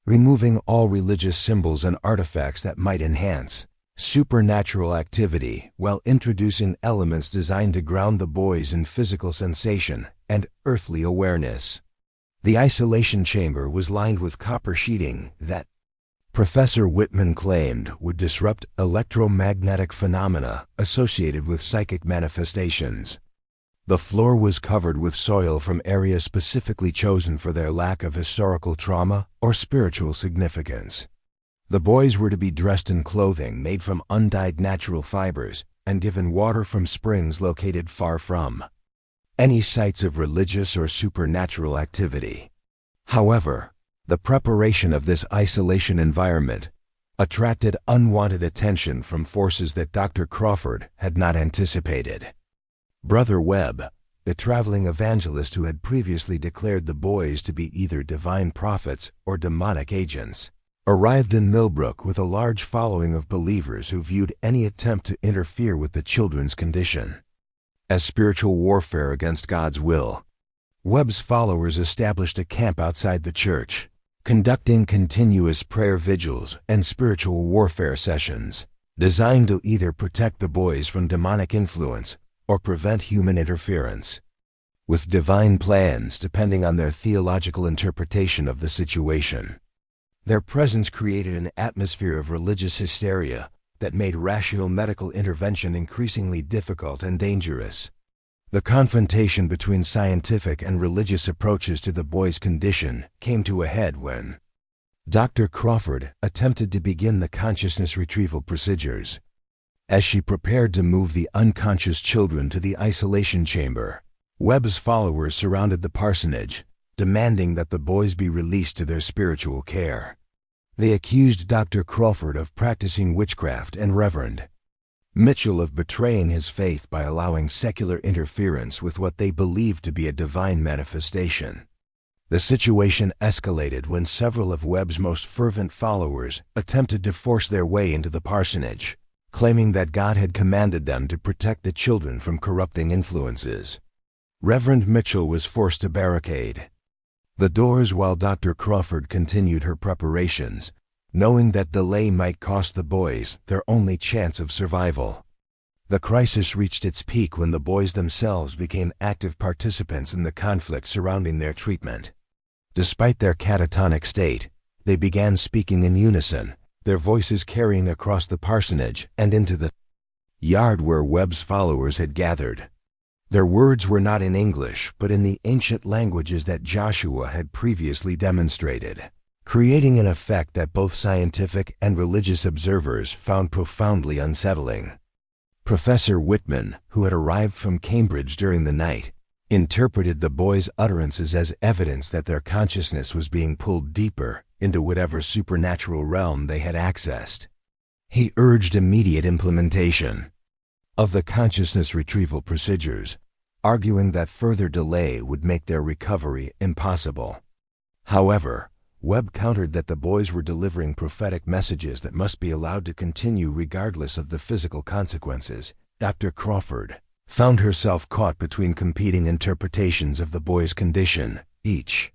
removing all religious symbols and artifacts that might enhance supernatural activity while introducing elements designed to ground the boys in physical sensation and earthly awareness. The isolation chamber was lined with copper sheeting that Professor Whitman claimed would disrupt electromagnetic phenomena associated with psychic manifestations. The floor was covered with soil from areas specifically chosen for their lack of historical trauma or spiritual significance. The boys were to be dressed in clothing made from undyed natural fibers and given water from springs located far from any sites of religious or supernatural activity. However, the preparation of this isolation environment attracted unwanted attention from forces that Dr. Crawford had not anticipated. Brother Webb, the traveling evangelist who had previously declared the boys to be either divine prophets or demonic agents, arrived in Millbrook with a large following of believers who viewed any attempt to interfere with the children's condition as spiritual warfare against God's will. Webb's followers established a camp outside the church, conducting continuous prayer vigils and spiritual warfare sessions, designed to either protect the boys from demonic influence or prevent human interference, with divine plans depending on their theological interpretation of the situation. Their presence created an atmosphere of religious hysteria that made rational medical intervention increasingly difficult and dangerous. The confrontation between scientific and religious approaches to the boy's condition came to a head when Dr. Crawford attempted to begin the consciousness retrieval procedures. As she prepared to move the unconscious children to the isolation chamber, Webb's followers surrounded the parsonage, demanding that the boys be released to their spiritual care. They accused Dr. Crawford of practicing witchcraft and Reverend Mitchell of betraying his faith by allowing secular interference with what they believed to be a divine manifestation. The situation escalated when several of Webb's most fervent followers attempted to force their way into the parsonage, claiming that God had commanded them to protect the children from corrupting influences. Reverend Mitchell was forced to barricade the doors while Dr. Crawford continued her preparations, knowing that delay might cost the boys their only chance of survival. The crisis reached its peak when the boys themselves became active participants in the conflict surrounding their treatment. Despite their catatonic state, they began speaking in unison, their voices carrying across the parsonage and into the yard where Webb's followers had gathered. Their words were not in English, but in the ancient languages that Joshua had previously demonstrated, creating an effect that both scientific and religious observers found profoundly unsettling. Professor Whitman, who had arrived from Cambridge during the night, interpreted the boys' utterances as evidence that their consciousness was being pulled deeper into whatever supernatural realm they had accessed. He urged immediate implementation of the consciousness retrieval procedures, arguing that further delay would make their recovery impossible. However, Webb countered that the boys were delivering prophetic messages that must be allowed to continue regardless of the physical consequences. Dr. Crawford found herself caught between competing interpretations of the boys' condition, each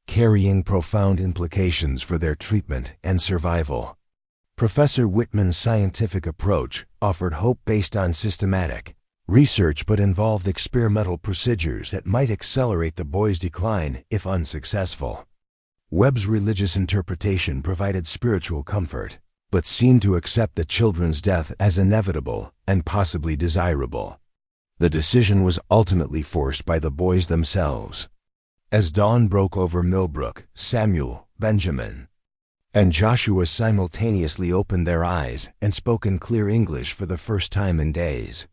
carrying profound implications for their treatment and survival. Professor Whitman's scientific approach offered hope based on systematic research but involved experimental procedures that might accelerate the boys' decline if unsuccessful. Webb's religious interpretation provided spiritual comfort, but seemed to accept the children's death as inevitable and possibly desirable. The decision was ultimately forced by the boys themselves. As dawn broke over Millbrook, Samuel, Benjamin, and Joshua simultaneously opened their eyes and spoke in clear English for the first time in days.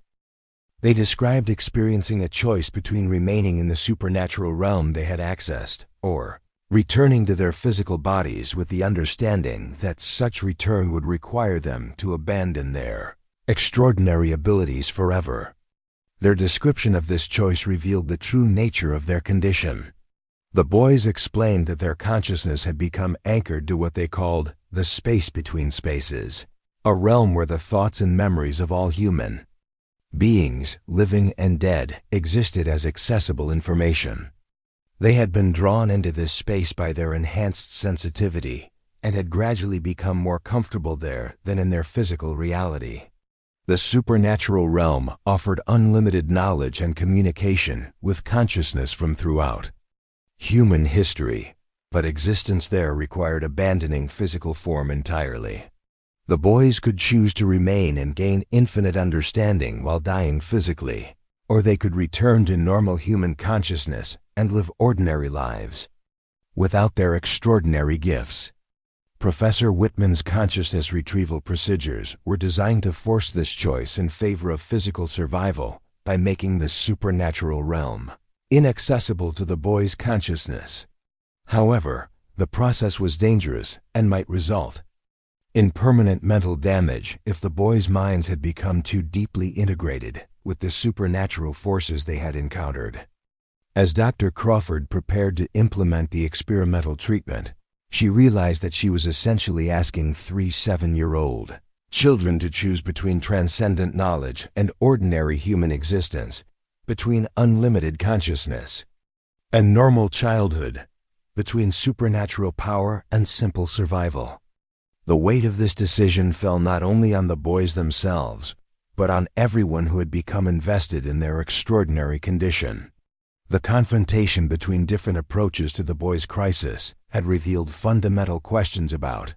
They described experiencing a choice between remaining in the supernatural realm they had accessed, or returning to their physical bodies with the understanding that such return would require them to abandon their extraordinary abilities forever. Their description of this choice revealed the true nature of their condition. The boys explained that their consciousness had become anchored to what they called the space between spaces, a realm where the thoughts and memories of all human beings, living and dead, existed as accessible information. They had been drawn into this space by their enhanced sensitivity and had gradually become more comfortable there than in their physical reality. The supernatural realm offered unlimited knowledge and communication with consciousness from throughout human history, but existence there required abandoning physical form entirely. The boys could choose to remain and gain infinite understanding while dying physically, or they could return to normal human consciousness and live ordinary lives without their extraordinary gifts. Professor Whitman's consciousness retrieval procedures were designed to force this choice in favor of physical survival by making the supernatural realm inaccessible to the boys' consciousness. However, the process was dangerous and might result in permanent mental damage if the boys' minds had become too deeply integrated with the supernatural forces they had encountered. As Dr. Crawford prepared to implement the experimental treatment, she realized that she was essentially asking 3 7-year-old children to choose between transcendent knowledge and ordinary human existence, between unlimited consciousness and normal childhood, between supernatural power and simple survival. The weight of this decision fell not only on the boys themselves, but on everyone who had become invested in their extraordinary condition. The confrontation between different approaches to the boys' crisis had revealed fundamental questions about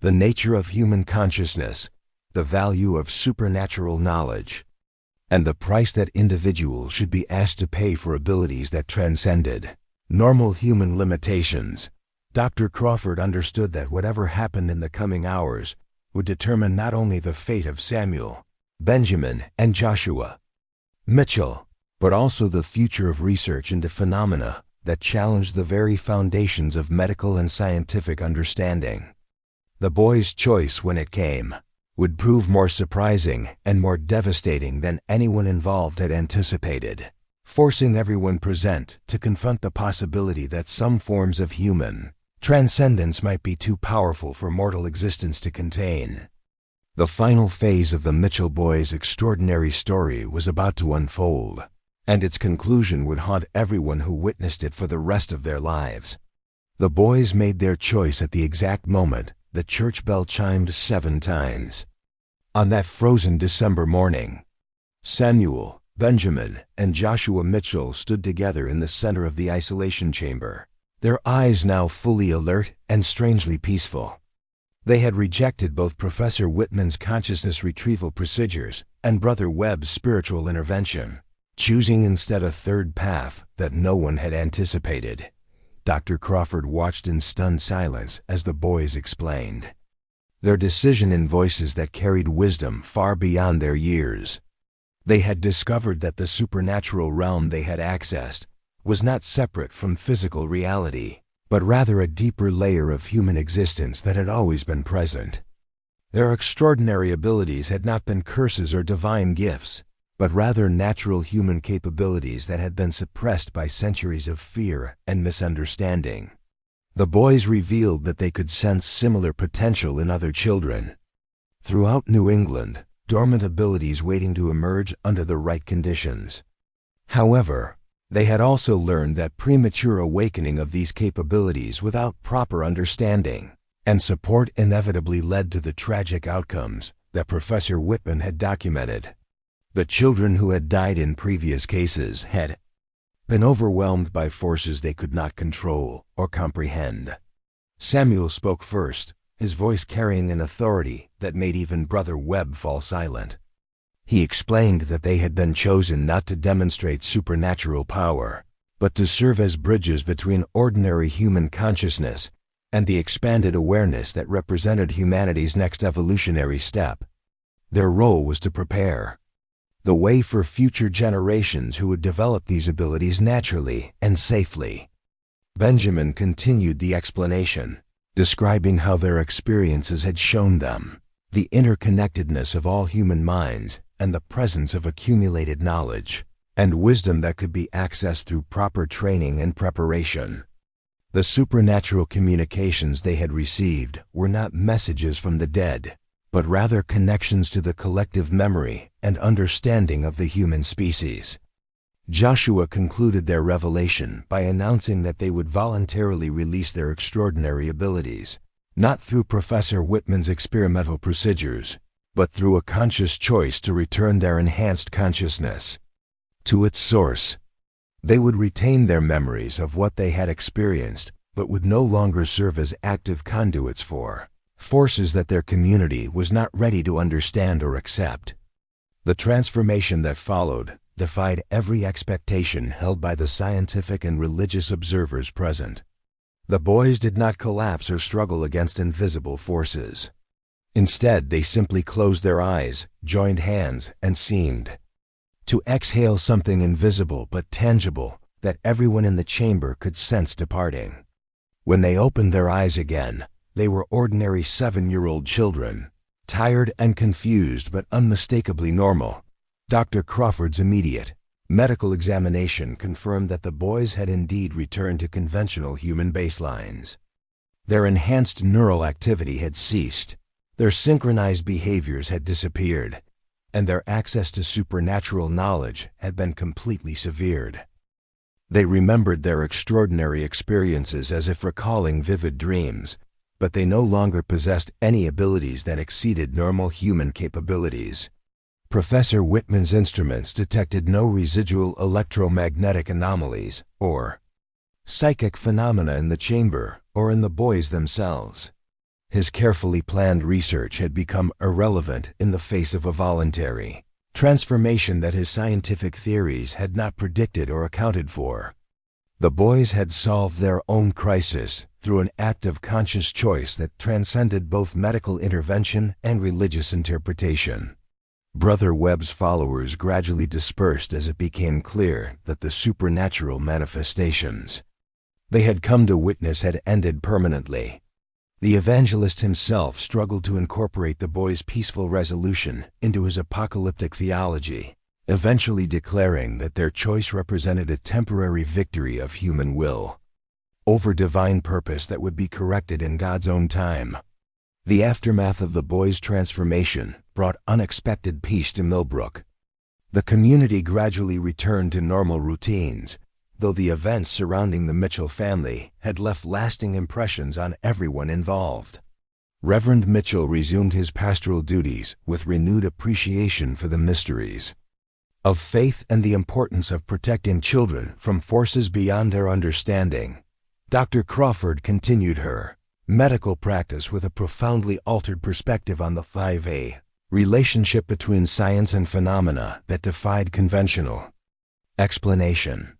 the nature of human consciousness, the value of supernatural knowledge, and the price that individuals should be asked to pay for abilities that transcended normal human limitations. Dr. Crawford understood that whatever happened in the coming hours would determine not only the fate of Samuel, Benjamin, and Joshua Mitchell, but also the future of research into phenomena that challenged the very foundations of medical and scientific understanding. The boys' choice, when it came, would prove more surprising and more devastating than anyone involved had anticipated, forcing everyone present to confront the possibility that some forms of human transcendence might be too powerful for mortal existence to contain. The final phase of the Mitchell boys' extraordinary story was about to unfold, and its conclusion would haunt everyone who witnessed it for the rest of their lives. The boys made their choice at the exact moment the church bell chimed 7 times. On that frozen December morning, Samuel, Benjamin, and Joshua Mitchell stood together in the center of the isolation chamber, their eyes now fully alert and strangely peaceful. They had rejected both Professor Whitman's consciousness retrieval procedures and Brother Webb's spiritual intervention, choosing instead a third path that no one had anticipated. Dr. Crawford watched in stunned silence as the boys explained their decision in voices that carried wisdom far beyond their years. They had discovered that the supernatural realm they had accessed was not separate from physical reality, but rather a deeper layer of human existence that had always been present. Their extraordinary abilities had not been curses or divine gifts, but rather natural human capabilities that had been suppressed by centuries of fear and misunderstanding. The boys revealed that they could sense similar potential in other children. Throughout New England, dormant abilities waiting to emerge under the right conditions. However, they had also learned that premature awakening of these capabilities without proper understanding and support inevitably led to the tragic outcomes that Professor Whitman had documented. The children who had died in previous cases had been overwhelmed by forces they could not control or comprehend. Samuel spoke first, his voice carrying an authority that made even Brother Webb fall silent. He explained that they had been chosen not to demonstrate supernatural power, but to serve as bridges between ordinary human consciousness and the expanded awareness that represented humanity's next evolutionary step. Their role was to prepare the way for future generations who would develop these abilities naturally and safely. Benjamin continued the explanation, describing how their experiences had shown them the interconnectedness of all human minds and the presence of accumulated knowledge and wisdom that could be accessed through proper training and preparation. The supernatural communications they had received were not messages from the dead, but rather connections to the collective memory and understanding of the human species. Joshua concluded their revelation by announcing that they would voluntarily release their extraordinary abilities, not through Professor Whitman's experimental procedures, but through a conscious choice to return their enhanced consciousness to its source. They would retain their memories of what they had experienced, but would no longer serve as active conduits for forces that their community was not ready to understand or accept. The transformation that followed defied every expectation held by the scientific and religious observers present. The boys did not collapse or struggle against invisible forces. Instead, they simply closed their eyes, joined hands, and seemed to exhale something invisible but tangible that everyone in the chamber could sense departing. When they opened their eyes again, they were ordinary 7-year-old children, tired and confused but unmistakably normal. Dr. Crawford's immediate medical examination confirmed that the boys had indeed returned to conventional human baselines. Their enhanced neural activity had ceased, their synchronized behaviors had disappeared, and their access to supernatural knowledge had been completely severed. They remembered their extraordinary experiences as if recalling vivid dreams, but they no longer possessed any abilities that exceeded normal human capabilities. Professor Whitman's instruments detected no residual electromagnetic anomalies or psychic phenomena in the chamber or in the boys themselves. His carefully planned research had become irrelevant in the face of a voluntary transformation that his scientific theories had not predicted or accounted for. The boys had solved their own crisis through an act of conscious choice that transcended both medical intervention and religious interpretation. Brother Webb's followers gradually dispersed as it became clear that the supernatural manifestations they had come to witness had ended permanently. The evangelist himself struggled to incorporate the boys' peaceful resolution into his apocalyptic theology, eventually declaring that their choice represented a temporary victory of human will over divine purpose that would be corrected in God's own time. The aftermath of the boys' transformation brought unexpected peace to Millbrook. The community gradually returned to normal routines, though the events surrounding the Mitchell family had left lasting impressions on everyone involved. Reverend Mitchell resumed his pastoral duties with renewed appreciation for the mysteries of faith and the importance of protecting children from forces beyond their understanding. Dr. Crawford continued her medical practice with a profoundly altered perspective on the 5A relationship between science and phenomena that defied conventional explanation.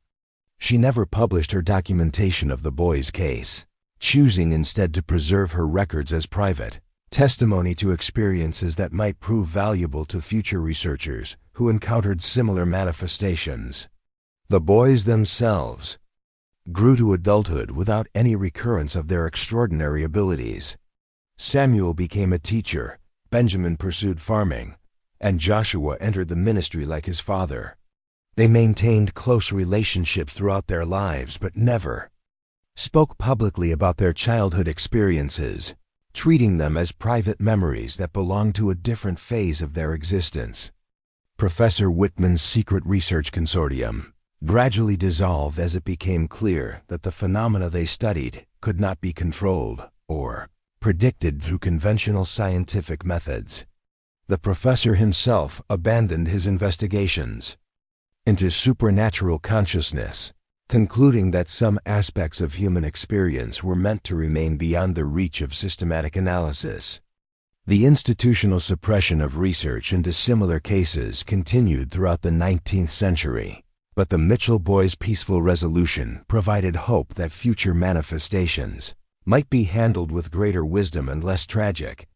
She never published her documentation of the boys' case, choosing instead to preserve her records as private testimony to experiences that might prove valuable to future researchers who encountered similar manifestations. The boys themselves grew to adulthood without any recurrence of their extraordinary abilities. Samuel became a teacher, Benjamin pursued farming, and Joshua entered the ministry like his father. They maintained close relationships throughout their lives but never spoke publicly about their childhood experiences, treating them as private memories that belonged to a different phase of their existence. Professor Whitman's secret research consortium gradually dissolved as it became clear that the phenomena they studied could not be controlled or predicted through conventional scientific methods. The professor himself abandoned his investigations into supernatural consciousness, concluding that some aspects of human experience were meant to remain beyond the reach of systematic analysis. The institutional suppression of research into similar cases continued throughout the 19th century, but the Mitchell boys' peaceful resolution provided hope that future manifestations might be handled with greater wisdom and less tragic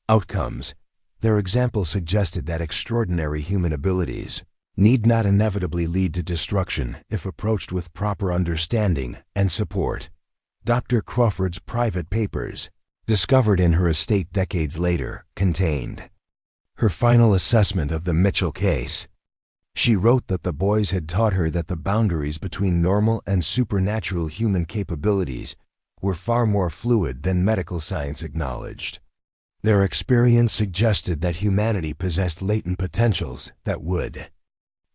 outcomes. Their example suggested that extraordinary human abilities need not inevitably lead to destruction if approached with proper understanding and support. Dr. Crawford's private papers, discovered in her estate decades later, contained her final assessment of the Mitchell case. She wrote that the boys had taught her that the boundaries between normal and supernatural human capabilities were far more fluid than medical science acknowledged. Their experience suggested that humanity possessed latent potentials that would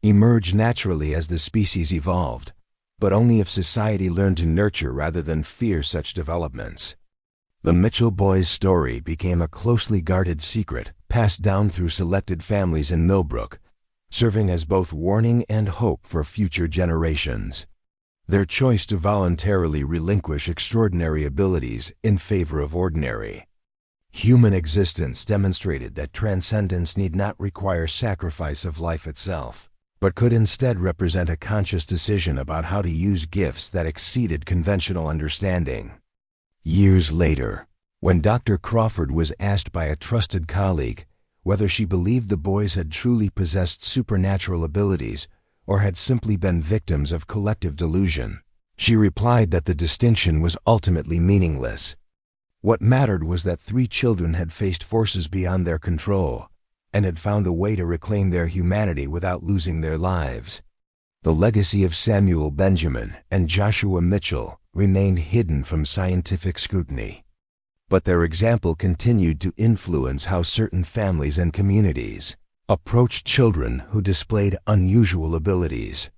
emerge naturally as the species evolved, but only if society learned to nurture rather than fear such developments. The Mitchell boys' story became a closely guarded secret passed down through selected families in Millbrook, serving as both warning and hope for future generations. Their choice to voluntarily relinquish extraordinary abilities in favor of ordinary human existence demonstrated that transcendence need not require sacrifice of life itself, but could instead represent a conscious decision about how to use gifts that exceeded conventional understanding. Years later, when Dr. Crawford was asked by a trusted colleague whether she believed the boys had truly possessed supernatural abilities or had simply been victims of collective delusion, she replied that the distinction was ultimately meaningless. What mattered was that 3 children had faced forces beyond their control and had found a way to reclaim their humanity without losing their lives. The legacy of Samuel Benjamin and Joshua Mitchell remained hidden from scientific scrutiny, but their example continued to influence how certain families and communities approached children who displayed unusual abilities.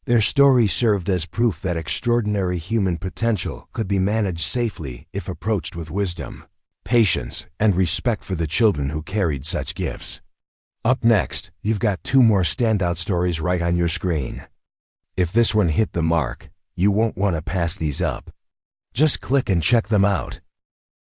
Their story served as proof that extraordinary human potential could be managed safely if approached with wisdom, patience, and respect for the children who carried such gifts. Up next, you've got 2 more standout stories right on your screen. If this one hit the mark, you won't want to pass these up. Just click and check them out.